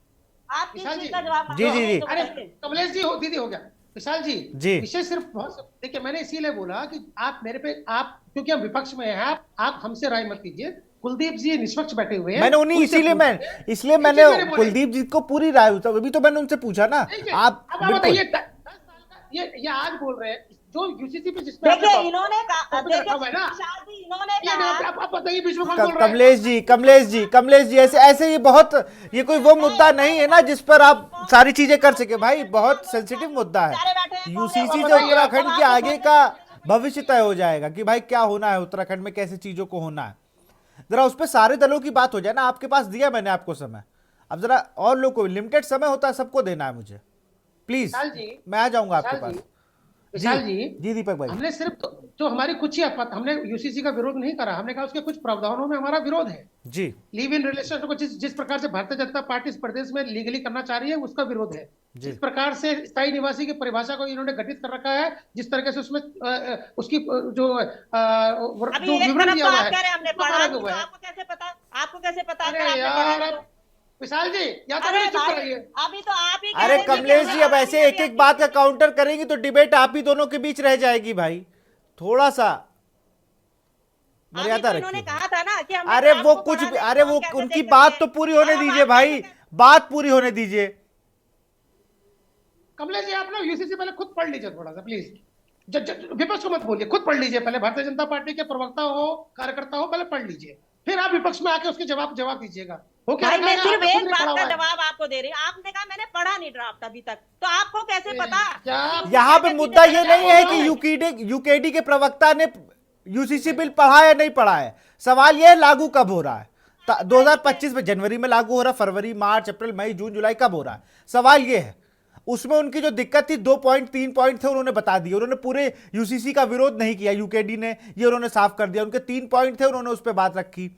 आप किस विशाल चीज जी, का जवाब जी, जी, जी। अरे कमलेश जी, दीदी हो गया। विशाल जी, जी। विषय सिर्फ बहुत देखिए, मैंने इसीलिए बोला कि आप मेरे पे, आप क्योंकि हम विपक्ष में हैं, आप हमसे राय मत कीजिए। कुलदीप जी निष्पक्ष बैठे हुए हैं, मैंने उन्हीं उनसे इसीलिए पूछिए। इसलिए एक मैंने चीज मेरे बोले। कुलदीप जी को पूरी राय, अभी तो मैंने उनसे पूछा ना। ठीक है, आप अब आप बताइए 10 साल का ये आज बोल रहे हैं जो यूसीसी पे जिसमें देखिए आपने इन्होंने कहा, टॉपिक रखा हुआ है ना, विशाल जी, इन्होंने ये कहा आप बताइए बीच में कौन बोल रहा है? कमलेश जी, ऐसे ऐसे ये कोई वो मुद्दा नहीं है ना जिस पर आप सारी चीजें कर सके भाई, बहुत सेंसिटिव मुद्दा है। यूसीसी से उत्तराखंड के आगे का भविष्य तय हो जाएगा कि भाई क्या होना है उत्तराखंड में, कैसे चीजों को होना है। जरा उस पर सारे दलों की बात हो जाए ना। आपके पास दिया मैंने आपको समय, अब जरा और लोग को, लिमिटेड समय होता है, सबको देना है मुझे, प्लीज। विशाल जी, मैं आ जाऊंगा आपके विशाल पास। जी, विशाल जी, जी दीपक भाई, हमने सिर्फ जो हमारी कुछ ही हमने यूसीसी का विरोध नहीं करा, हमने कहा उसके कुछ प्रावधानों में हमारा विरोध है। जी लिव इन रिलेशन को जिस प्रकार से भारतीय जनता पार्टी इस प्रदेश में लीगली करना चाह रही है, उसका विरोध है। जिस प्रकार से स्थायी निवासी की परिभाषा को इन्होंने गठित कर रखा है, जिस तरीके से उसमें उसकी जो विवरण दिया हुआ है, आपको कैसे पता अरे यार विशाल जी, या तो मेरी चुप कराइए। अभी तो आप ही अरे कमलेश जी, अब ऐसे एक एक बात का काउंटर करेंगी तो डिबेट आप ही दोनों के बीच रह जाएगी भाई, थोड़ा सा मर्यादा इन्होंने रखिए। कहा था ना कि हम अरे वो कुछ भी, अरे वो उनकी बात तो पूरी होने दीजिए भाई, बात पूरी होने दीजिए। कमलेश जी, आप ना यूसीसी पहले खुद पढ़ लीजिए थोड़ा सा प्लीज। विपक्ष को मत बोलिए, खुद पढ़ लीजिए पहले। भारतीय जनता पार्टी के प्रवक्ता हो, कार्यकर्ता हो, पहले पढ़ लीजिए, फिर आप विपक्ष में आके उसके जवाब दीजिएगा। हो क्या? मैं सिर्फ एक बात का जवाब आपको दे रही हूँ। आपने कहा मैंने पढ़ा नहीं ड्राफ्ट अभी तक, तो आपको कैसे पता? यहाँ पे मुद्दा ये नहीं है कि यूकेडी के प्रवक्ता ने यूसीसी बिल पढ़ा है नहीं पढ़ा है, सवाल ये है लागू कब हो रहा है। 2025 में जनवरी में लागू हो रहा है, फरवरी, मार्च, अप्रैल, मई, जून, जुलाई कब हो रहा है, सवाल ये है। उसमें उनकी जो दिक्कत थी 2 पॉइंट 3 पॉइंट थे, उन्होंने बता दिए। उन्होंने पूरे यूसीसी का विरोध नहीं किया, यूकेडी ने, ये उन्होंने साफ कर दिया। उनके 3 पॉइंट थे, उन्होंने उस पर बात रखी।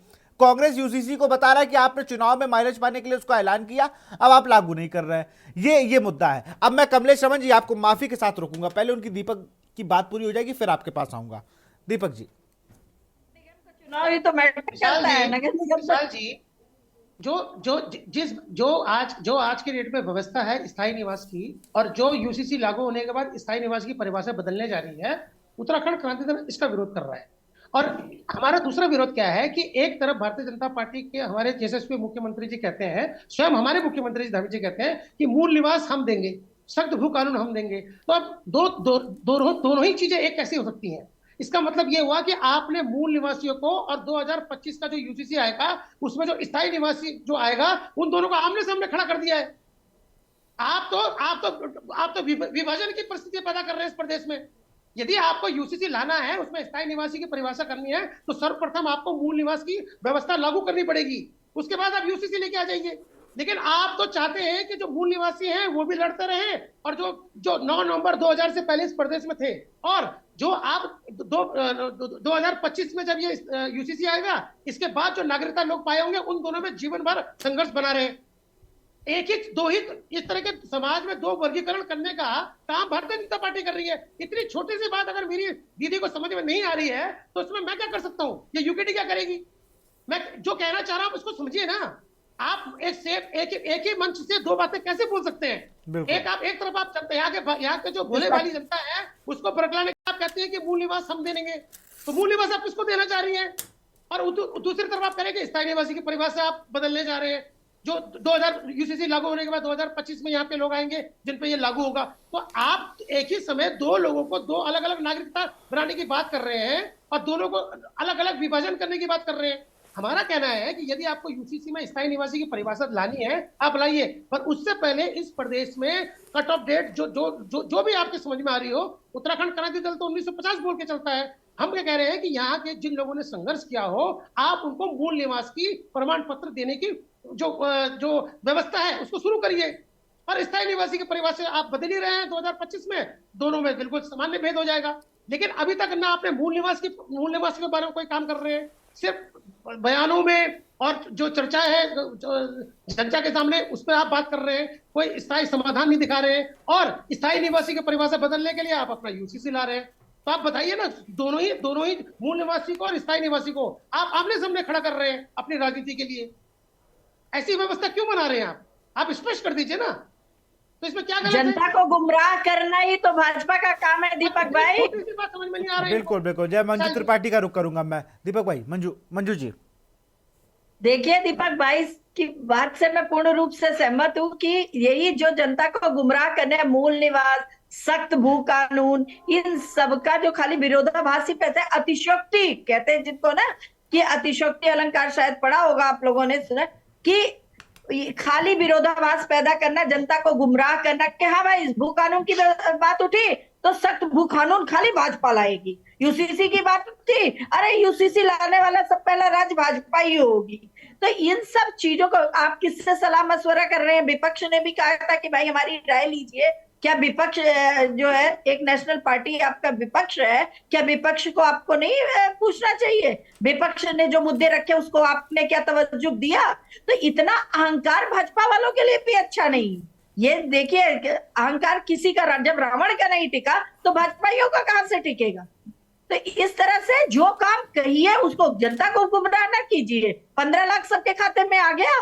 कांग्रेस यूसीसी को बता रहा है कि आपने चुनाव में माइलेज पाने के लिए उसका ऐलान किया, अब आप लागू नहीं कर रहे हैं। ये मुद्दा है। अब मैं कमलेश रमन जी आपको माफी के साथ रोकूंगा, पहले उनकी दीपक की बात पूरी हो जाएगी, फिर आपके पास आऊंगा। दीपक जी, चुनाव ही तो मैटर करता है नगर निगम। विशाल जी, जो आज के डेट में व्यवस्था है स्थायी निवास की, और जो यूसीसी लागू होने के बाद स्थायी निवास की परिभाषा बदलने जा रही है, उत्तराखंड क्रांति दल इसका विरोध कर रहा है। और हमारा दूसरा विरोध क्या है कि एक तरफ भारतीय जनता पार्टी के हमारे यशस्वी मुख्यमंत्री जी कहते हैं, स्वयं हमारे मुख्यमंत्री जी धामी जी कहते हैं कि मूल निवास हम देंगे, सख्त भू कानून हम देंगे। तो अब दोनों ही चीजें एक कैसी हो सकती हैं? इसका मतलब ये हुआ कि आपने मूल निवासियों को और 2025 का जो यूसीसी आएगा उसमें जो स्थायी निवासी जो आएगा, उन दोनों को आमने सामने खड़ा कर दिया है। आप तो विभाजन की परिस्थिति पैदा कर रहे हैं इस प्रदेश में। यदि आपको यूसीसी लाना है, उसमें स्थायी निवासी की परिभाषा करनी है, तो सर्वप्रथम आपको मूल निवास की व्यवस्था लागू करनी पड़ेगी, उसके बाद आप यूसीसी लेके आ जाएंगे। लेकिन आप तो चाहते हैं कि जो मूल निवासी हैं वो भी लड़ते रहे, और जो 9 नवंबर 2000 से पहले इस प्रदेश में थे, और जो आप 2025 में जब ये यूसीसी आएगा, इसके बाद जो नागरिकता लोग पाए होंगे, उन दोनों में जीवन भर संघर्ष बना रहे। एक ही दो ही इस तरह के समाज में दो वर्गीकरण करने का काम भारतीय जनता पार्टी कर रही है। इतनी छोटी सी बात अगर मेरी दीदी को समझ में नहीं आ रही है तो उसमें मैं क्या कर सकता हूँ, ये यूकेडी क्या करेगी? मैं जो कहना चाह रहा हूँ उसको समझिए ना। आप एक ही मंच से दो बातें कैसे बोल सकते हैं? एक तरफ आप चलते हैं, यहाँ के जो भोले वाली जनता है उसको बरकराने के आप कहते हैं कि मूल निवास हम देंगे, तो मूल निवास आप किसको देना चाह रही है? और दूसरी तरफ आप करेंगे स्थायी निवासी की परिभाषा आप बदलने जा रहे हैं, जो 2000 यूसीसी लागू होने के बाद 2025 में यहाँ पे लोग आएंगे जिन पे ये लागू होगा। तो आप एक ही समय दो लोगों को दो अलग अलग नागरिकता बनाने की बात कर रहे हैं और दोनों को अलग अलग विभाजन करने की बात कर रहे हैं। हमारा कहना है कि यदि आपको यूसीसी में स्थायी निवासी की परिभाषा लानी है आप लाइए, पर उससे पहले इस प्रदेश में कट ऑफ डेट जो भी आपके समझ में आ रही हो, उत्तराखंड क्रांति दल तो 1950 बोल के चलता है। हम क्या कह रहे हैं कि यहाँ के जिन लोगों ने संघर्ष किया हो आप उनको मूल निवास की प्रमाण पत्र देने की जो व्यवस्था है उसको शुरू करिए। और स्थायी निवासी की परिभाषा आप बदल ही रहे हैं 2025 में, दोनों में बिल्कुल सामान्य भेद हो जाएगा। लेकिन अभी तक ना आपने मूल निवास के बारे में कोई काम कर रहे हैं, सिर्फ बयानों में और जो चर्चा है जनता के सामने उस पर आप बात कर रहे हैं, कोई स्थायी समाधान नहीं दिखा रहे हैं। और स्थायी निवासी की परिभाषा बदलने के लिए आप अपना यूसीसी ला रहे हैं। तो आप बताइए ना, दोनों ही मूल निवासी को और स्थायी निवासी को आप आमने सामने खड़ा कर रहे हैं अपनी राजनीति के लिए। ऐसी व्यवस्था क्यों बना रहे हैं आप स्पष्ट कर दीजिए ना। तो इसमें क्या गलत है? जनता को गुमराह करना ही तो भाजपा का काम है दीपक भाई। छोटी सी बात समझ में नहीं आ रही। बिल्कुल बिल्कुल। जय मंजू त्रिपाठी का रुख करूंगा मैं। दीपक भाई, मंजू जी। देखिए दीपक भाई की बात से मैं पूर्ण रूप से सहमत हूँ कि यही जो जनता को गुमराह करने, मूल निवास, सख्त भू कानून, इन सब का जो खाली विरोधाभासी कहते हैं, अतिशयोक्ति कहते हैं जिनको ना, कि अतिशयोक्ति अलंकार शायद पढ़ा होगा आप लोगों ने, सुना कि खाली विरोधाभास पैदा करना, जनता को गुमराह करना कि हाँ भाई इस भू कानून की बात उठी तो सख्त भू कानून खाली भाजपा लाएगी, यूसीसी की बात उठी, अरे यूसीसी लाने वाला सब पहला राज्य भाजपा ही होगी। तो इन सब चीजों को आप किससे सलाह मशवरा कर रहे हैं? विपक्ष ने भी कहा था कि भाई हमारी राय लीजिए। क्या विपक्ष जो है, एक नेशनल पार्टी आपका विपक्ष है, क्या विपक्ष को आपको नहीं पूछना चाहिए? विपक्ष ने जो मुद्दे रखे उसको आपने क्या तवज्जो दिया? तो इतना अहंकार भाजपा वालों के लिए भी अच्छा नहीं। ये देखिए अहंकार किसी का जब रावण का नहीं टिका तो भाजपाइयों का कहां से टिकेगा? तो इस तरह से जो काम कहिए उसको, जनता को गुमराह ना कीजिए। 15 लाख सबके खाते में आ गया।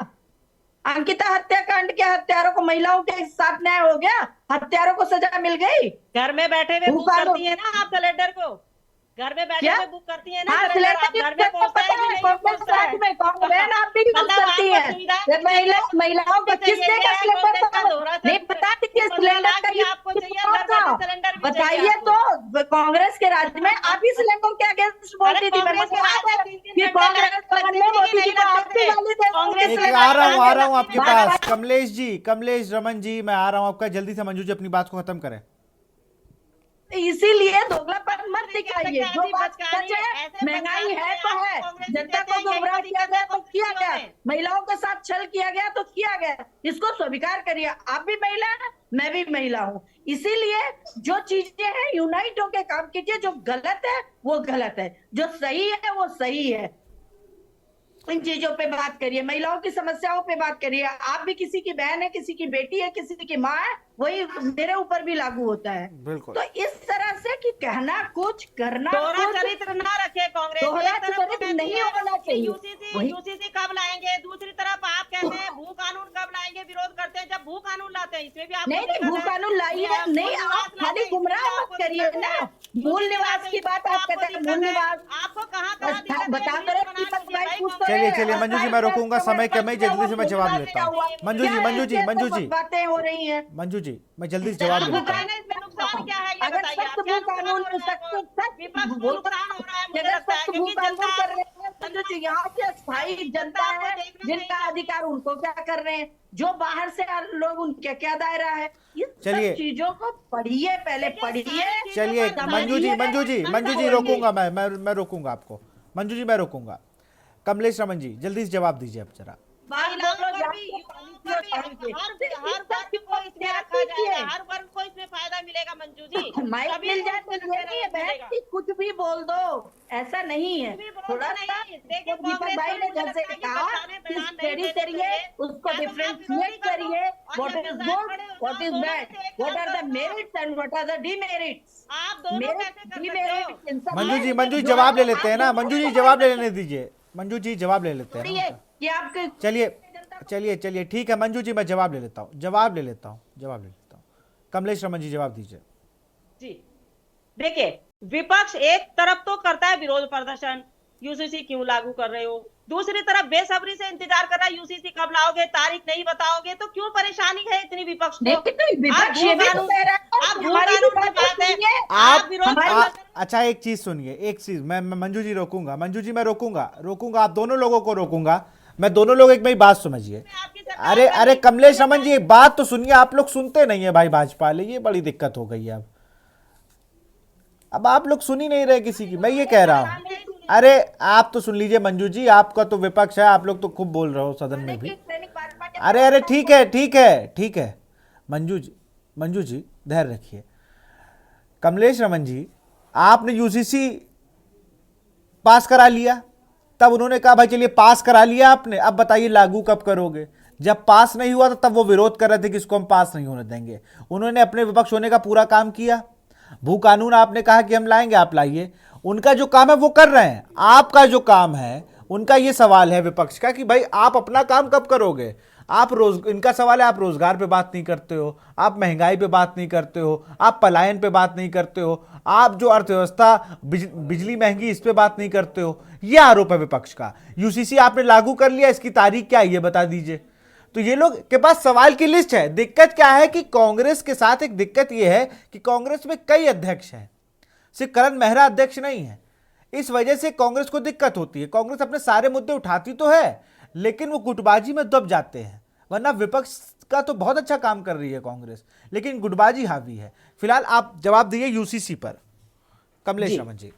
अंकिता हत्याकांड के हत्यारों को, महिलाओं के साथ न्याय हो गया, हत्यारों को सजा मिल गई। घर में बैठे हुए बुक करती है ना आप सिलेंडर को, घर में बैठे हुए बुक करती है ना सिलेंडर, आप घर में पहुंचता है आप भी बुक करती है। महिलाओं को किसने का सिलेंडर नहीं पता, सिलेंडर का बताइए। तो कांग्रेस के राज्य में आप ही सिलेंडर के अगेंस्ट बोलती थी। आ रहा हूँ आपके पास। कमलेश रमन जी, मैं आ रहा हूँ आपका। जल्दी से मंजू जी अपनी बात को खत्म करें। इसीलिए दोगलापन मत दिखाइए। जो बात सच है, महंगाई है तो है, जनता को गुमराह किया गया तो किया गया, महिलाओं के साथ छल किया गया तो किया गया, इसको स्वीकार करिए। आप भी महिला हैं, मैं भी महिला हूँ। इसीलिए जो चीजें हैं यूनाइट होकर काम कीजिए। जो गलत है वो गलत है, जो सही है वो सही है। इन चीजों पे बात करिए, महिलाओं की समस्याओं पे बात करिए। आप भी किसी की बहन है, किसी की बेटी है, किसी की माँ है, वही मेरे ऊपर भी लागू होता है। बिल्कुल। तो इस तरह से कि कहना कुछ, करना दोहरा कुछ, चरित्र ना रखे कांग्रेस। दोहरा चरित्र नहीं होना चाहिए। यूसीसी कब लाएंगे, दूसरी तरफ आप कहते हैं भू कानून कब लाएंगे, विरोध करते हैं। जब भू कानून लाते हैं इसमें भी आप नहीं भू कानून लाइए, नहीं आप खाली गुमराह मत करिए ना। मूल निवास की बात आप कहते हैं, मूल निवास आपको कहाँ बता कर। चलिए मंजू जी, मैं रोकूंगा, समय कम है, जल्दी से मैं जवाब लेता हूँ। मंजू जी बातें हो रही है। मंजू जी, मैं जल्दी से जवाब लेता हूँ। नुकसान क्या है ये अगर बताइए। सख्त भू कानून विपक्ष को नुकसान हो रहा है, मुझे लगता है क्योंकि जनता यहाँ के स्थायी जनता है जिनका अधिकार, उनको क्या कर रहे हैं? जो बाहर से लोग, उनके क्या दायरा है? चलिए चीजों को पढ़िए, पहले पढ़िए। चलिए मंजू जी रोकूंगा मैं रोकूंगा आपको। मंजू जी मैं रोकूंगा। कमलेश रमन जी जल्दी से जवाब दीजिए अब जरा। हर वर्ग को इसमें रखा जाएगा, हर वर्ग को इसमें फायदा मिलेगा मंजू जी। माइक सभी मिल को जाए तो इसमें ये नहीं है बहन मिलेगा। कि कुछ भी बोल दो, ऐसा नहीं है। कुछ भी बोल थोड़ा दो सा नहीं। देखिए, तो दीपक कांग्रेस भाई को ने मुझे जैसे लगता है कि कहा पछताने कि बयान नहीं स्टडी देने करिए, चाहिए। उसको या तो आप डिफरेंशिएट विरोधी कर दो करिए, और व्हाट या इज फिर साथ गुड, खड़े हो व्हाट जाओ, इज दोनों में बैड, से एक व्हाट काम आर द कर दो। Merits and what are the demerits. आप दोनों कैसे कर सकते हो? इन सब मंजू में जी, मंजू जी जो जवाब ले आप लेते हैं ना, दोनों मंजू जी को जवाब ले बात लेने दीजिए, मंजू जी जवाब ले लेते हैं थोड़ी ना है उनका। कि आपके चलिए ठीक है मंजू जी, मैं जवाब ले लेता हूँ, जवाब ले लेता हूँ। कमलेश रमन जी जवाब दीजिए। जी, देखिए, विपक्ष एक तरफ तो करता है विरोध प्रदर्शन, यूसीसी क्यों लागू कर रहे हो, दूसरी तरफ बेसब्री से इंतजार कर रहा है यूसीसी कब लाओगे, तारीख नहीं बताओगे, तो क्यों परेशानी है इतनी विपक्ष को? लेकिन तो विपक्ष ये भी तो कह रहा है आप कि भू हमारी भी कानून की बात बात है, सुनिए। आप विरोध अच्छा एक चीज सुनिए, एक चीज मैं मंजू जी रोकूंगा, मंजू जी मैं रोकूंगा, आप दोनों लोगों को रोकूंगा, मैं दोनों लोग एक मेरी बात समझिए। आपकी सरकार अरे कमलेश रमन जी एक बात तो सुनिए, आप लोग सुनते नहीं है भाई भाजपा वाले, ये बड़ी दिक्कत हो गई है। अब आप लोग सुन ही नहीं रहे किसी की, मैं ये कह रहा हूं। अरे आप तो सुन लीजिए मंजू जी, आपका तो विपक्ष है, आप लोग तो खूब बोल रहे हो सदन में भी। अरे ठीक है मंजू जी धैर्य रखिए। कमलेश रमन जी, आपने यूसीसी पास करा लिया, तब उन्होंने कहा भाई चलिए पास करा लिया आपने, अब बताइए लागू कब करोगे। जब पास नहीं हुआ तो तब वो विरोध कर रहे थे कि इसको हम पास नहीं होने देंगे। उन्होंने अपने विपक्ष होने का पूरा काम किया। भू कानून आपने कहा कि हम लाएंगे, आप लाइए, उनका जो काम है वो कर रहे हैं। आपका जो काम है, उनका ये सवाल है विपक्ष का कि भाई आप अपना काम कब करोगे। इनका सवाल है आप रोजगार पे बात नहीं करते हो, आप महंगाई पे बात नहीं करते हो, आप पलायन पे बात नहीं करते हो, आप जो अर्थव्यवस्था बिजली महंगी इस पे बात नहीं करते हो। ये आरोप है विपक्ष का। यूसीसी आपने लागू कर लिया, इसकी तारीख क्या है ये बता दीजिए। तो ये लोग के पास सवाल की लिस्ट है। दिक्कत क्या है कि कांग्रेस के साथ एक दिक्कत ये है कि कांग्रेस में कई अध्यक्ष हैं, सिर्फ करण मेहरा अध्यक्ष नहीं है। इस वजह से कांग्रेस को दिक्कत होती है। कांग्रेस अपने सारे मुद्दे उठाती तो है, लेकिन वो गुटबाजी में दब जाते हैं। वरना विपक्ष का तो बहुत अच्छा काम कर रही है कांग्रेस, लेकिन गुटबाजी हावी है। फिलहाल आप जवाब दिए यूसीसी पर, कमलेश रमन जी।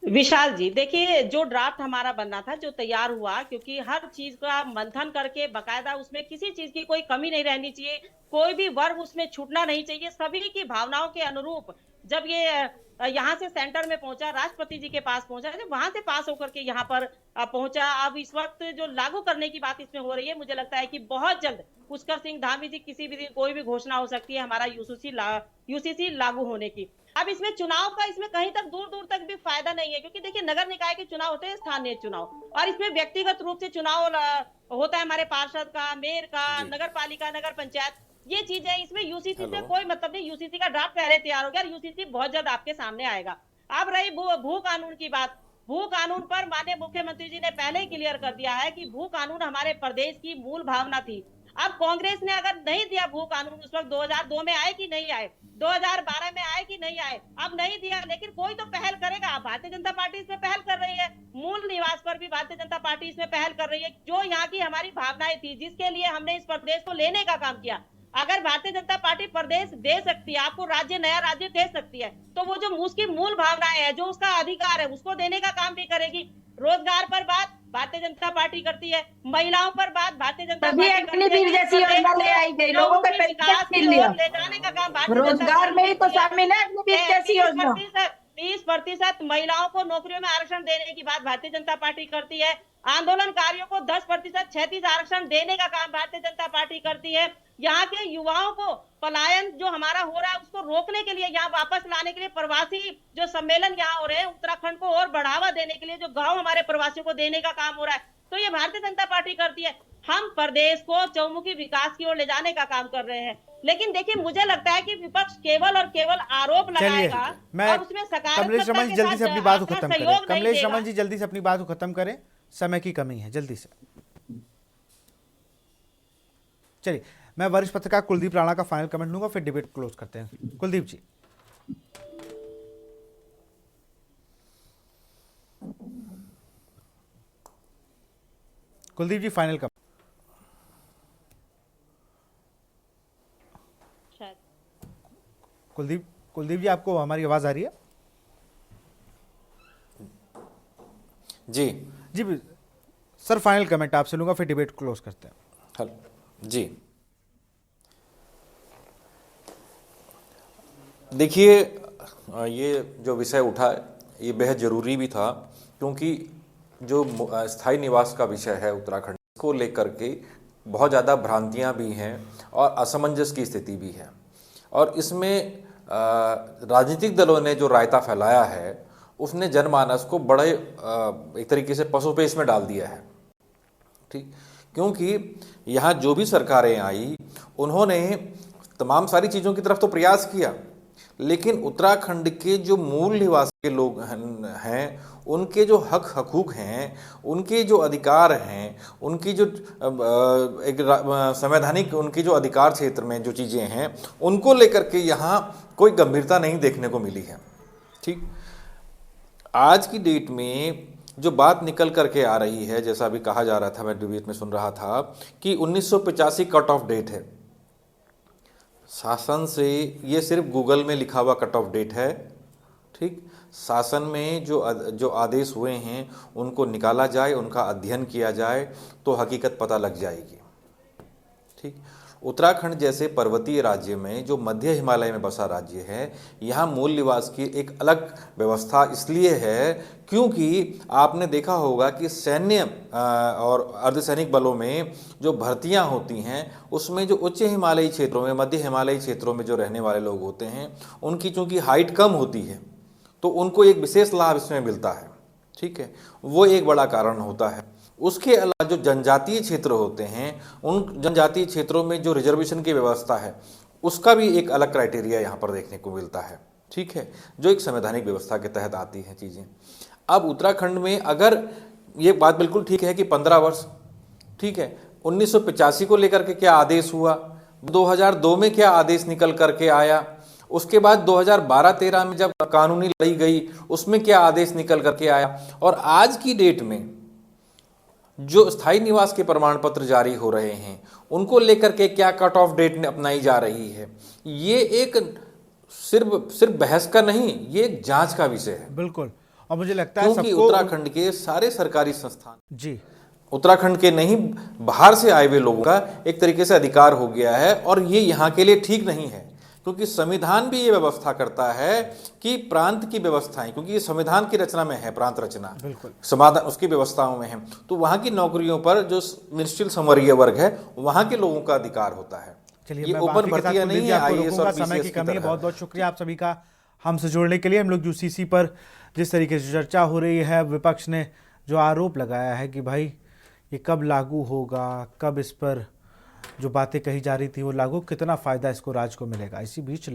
विशाल जी, देखिए, जो ड्राफ्ट हमारा बनना था, जो तैयार हुआ, क्योंकि हर चीज का मंथन करके बकायदा उसमें किसी चीज की कोई कमी नहीं रहनी चाहिए, कोई भी वर्ग उसमें छूटना नहीं चाहिए, सभी की भावनाओं के अनुरूप जब ये यहाँ से सेंटर में पहुंचा, राष्ट्रपति जी के पास पहुंचा, जब वहां से पास होकर के यहाँ पर पहुंचा, अब इस वक्त जो लागू करने की बात इसमें हो रही है, मुझे लगता है कि बहुत जल्द पुष्कर सिंह धामी जी किसी भी दिन कोई भी घोषणा हो सकती है हमारा यूसीसी लागू होने की। अब इसमें चुनाव का इसमें कहीं तक दूर दूर तक भी फायदा नहीं है, क्योंकि देखिए, नगर निकाय के चुनाव होते हैं, स्थानीय चुनाव, और इसमें व्यक्तिगत रूप से चुनाव होता है हमारे पार्षद का, मेयर का, नगर पालिका, नगर पंचायत, ये चीज है। इसमें यूसीसी से कोई मतलब नहीं। यूसीसी का ड्राफ्ट पहले तैयार हो गया, यूसीसी बहुत जल्द आपके सामने आएगा। अब रही भू कानून की बात, भू कानून पर माननीय मुख्यमंत्री जी ने पहले ही क्लियर कर दिया है कि भू कानून हमारे प्रदेश की मूल भावना थी। अब कांग्रेस ने अगर नहीं दिया भू कानून, उस वक्त 2002 में आए कि नहीं आए, 2012 में आए कि नहीं आए, अब नहीं दिया, लेकिन कोई तो पहल करेगा। भारतीय जनता पार्टी इसमें पहल कर रही है, मूल निवास पर भी भारतीय जनता पार्टी इसमें पहल कर रही है, जो यहाँ की हमारी भावनाएं थी, जिसके लिए हमने इस प्रदेश को लेने का काम किया। अगर भारतीय जनता पार्टी प्रदेश दे सकती है, आपको राज्य, नया राज्य दे सकती है, तो वो जो उसकी मूल भावनाएं है, जो उसका अधिकार है, उसको देने का काम भी करेगी। रोजगार पर बात भारतीय जनता पार्टी करती है, महिलाओं पर बात भारतीय जनता तभी पार्टी करती है, अग्निवीर जैसी योजना ले आई गई, लोगों का विकास की ओर ले जाने का काम भारतीय जनता रोजगार में ही तो पार्टी शामिल है अग्निवीर जैसी योजना। 30% महिलाओं को नौकरियों में आरक्षण देने की बात भारतीय जनता पार्टी करती है। आंदोलनकारियों को 10% 36 आरक्षण देने का काम भारतीय जनता पार्टी करती है। यहाँ के युवाओं को पलायन जो हमारा हो रहा है उसको रोकने के लिए, यहाँ वापस लाने के लिए, प्रवासी जो सम्मेलन यहाँ हो रहे हैं उत्तराखंड को और बढ़ावा देने के लिए, जो गांव हमारे प्रवासियों को देने का काम हो रहा है, तो ये भारतीय जनता पार्टी करती है। हम प्रदेश को चौमुखी विकास की ओर ले जाने का काम कर रहे हैं। लेकिन देखिए, मुझे लगता है कि विपक्ष केवल और केवल आरोप लगाएगा और उसमें कमलेश रमन जी जल्दी से अपनी बात को खत्म करें। कमलेश रमन जी जल्दी से अपनी बात को खत्म करें, समय की कमी है, जल्दी से। चलिए, मैं वरिष्ठ पत्रकार कुलदीप राणा का फाइनल कमेंट लूंगा, फिर डिबेट क्लोज करते हैं। कुलदीप जी। कुलदीप जी फाइनल कमेंट। कुलदीप जी, आपको हमारी आवाज आ रही है? जी जी सर, फाइनल कमेंट आपसे लूंगा, फिर डिबेट क्लोज करते हैं। हेलो जी। देखिए, ये जो विषय उठा है ये बेहद ज़रूरी भी था, क्योंकि जो स्थायी निवास का विषय है उत्तराखंड को लेकर के बहुत ज़्यादा भ्रांतियां भी हैं और असमंजस की स्थिति भी है। और इसमें राजनीतिक दलों ने जो रायता फैलाया है उसने जनमानस को बड़े एक तरीके से पसोपेश में डाल दिया है। ठीक, क्योंकि यहाँ जो भी सरकारें आई उन्होंने तमाम सारी चीज़ों की तरफ तो प्रयास किया, लेकिन उत्तराखंड के जो मूल निवासी के लोग हैं उनके जो हक हकूक हैं, उनके जो अधिकार हैं, उनकी जो एक संवैधानिक उनकी जो अधिकार क्षेत्र में जो चीज़ें हैं उनको लेकर के यहाँ कोई गंभीरता नहीं देखने को मिली है। ठीक, आज की डेट में जो बात निकल करके आ रही है, जैसा अभी कहा जा रहा था, मैं डिबेट में सुन रहा था कि 1985 कट ऑफ डेट है शासन से। ये सिर्फ गूगल में लिखा हुआ कट ऑफ डेट है। ठीक, शासन में जो आदेश हुए हैं उनको निकाला जाए, उनका अध्ययन किया जाए तो हकीकत पता लग जाएगी। ठीक, उत्तराखंड जैसे पर्वतीय राज्य में जो मध्य हिमालय में बसा राज्य है, यहाँ मूल निवास की एक अलग व्यवस्था इसलिए है क्योंकि आपने देखा होगा कि सैन्य और अर्धसैनिक बलों में जो भर्तियां होती हैं उसमें जो उच्च हिमालयी क्षेत्रों में, मध्य हिमालयी क्षेत्रों में जो रहने वाले लोग होते हैं उनकी चूंकि हाइट कम होती है तो उनको एक विशेष लाभ इसमें मिलता है। ठीक है, वो एक बड़ा कारण होता है। उसके अलावा जो जनजातीय क्षेत्र होते हैं उन जनजातीय क्षेत्रों में जो रिजर्वेशन की व्यवस्था है उसका भी एक अलग क्राइटेरिया यहाँ पर देखने को मिलता है। ठीक है, जो एक संवैधानिक व्यवस्था के तहत आती हैं चीज़ें। अब उत्तराखंड में अगर ये बात बिल्कुल ठीक है कि 15 वर्ष, ठीक है, 1985 को लेकर के क्या आदेश हुआ, 2002 में क्या आदेश निकल करके आया, उसके बाद 2012-13 में जब कानूनी लड़ाई गई उसमें क्या आदेश निकल करके आया, और आज की डेट में जो स्थायी निवास के प्रमाण पत्र जारी हो रहे हैं उनको लेकर के क्या कट ऑफ डेट अपनाई जा रही है, ये एक सिर्फ बहस का नहीं, ये एक जांच का विषय है। बिल्कुल, और मुझे लगता है क्योंकि सबको उत्तराखंड के सारे सरकारी संस्थान जी, उत्तराखंड के नहीं बाहर से आए हुए लोगों का एक तरीके से अधिकार हो गया है, और ये यहाँ के लिए ठीक नहीं है क्योंकि संविधान भी ये व्यवस्था करता है कि प्रांत की व्यवस्थाएं, क्योंकि ये संविधान की रचना में है, प्रांत रचना बिल्कुल समाधान उसकी व्यवस्थाओं में है, तो वहाँ की नौकरियों पर जो निश्चित संवरीय वर्ग है वहाँ के लोगों का अधिकार होता है। चलिए, ये मैं ओपन बाकी के साथ भर्तियां नहीं कुलदीप जी है आपको आईएएस रोकूंगा, और समय की बीसीएस की कमी है। तरह। बहुत बहुत शुक्रिया आप सभी का हमसे जुड़ने के लिए। हम लोग यूसीसी पर जिस तरीके से चर्चा हो रही है, विपक्ष ने जो आरोप लगाया है कि भाई ये कब लागू होगा, कब इस पर जो बातें कही जा रही थी वो लागू, कितना फायदा इसको राज्य को मिलेगा, इसी बीच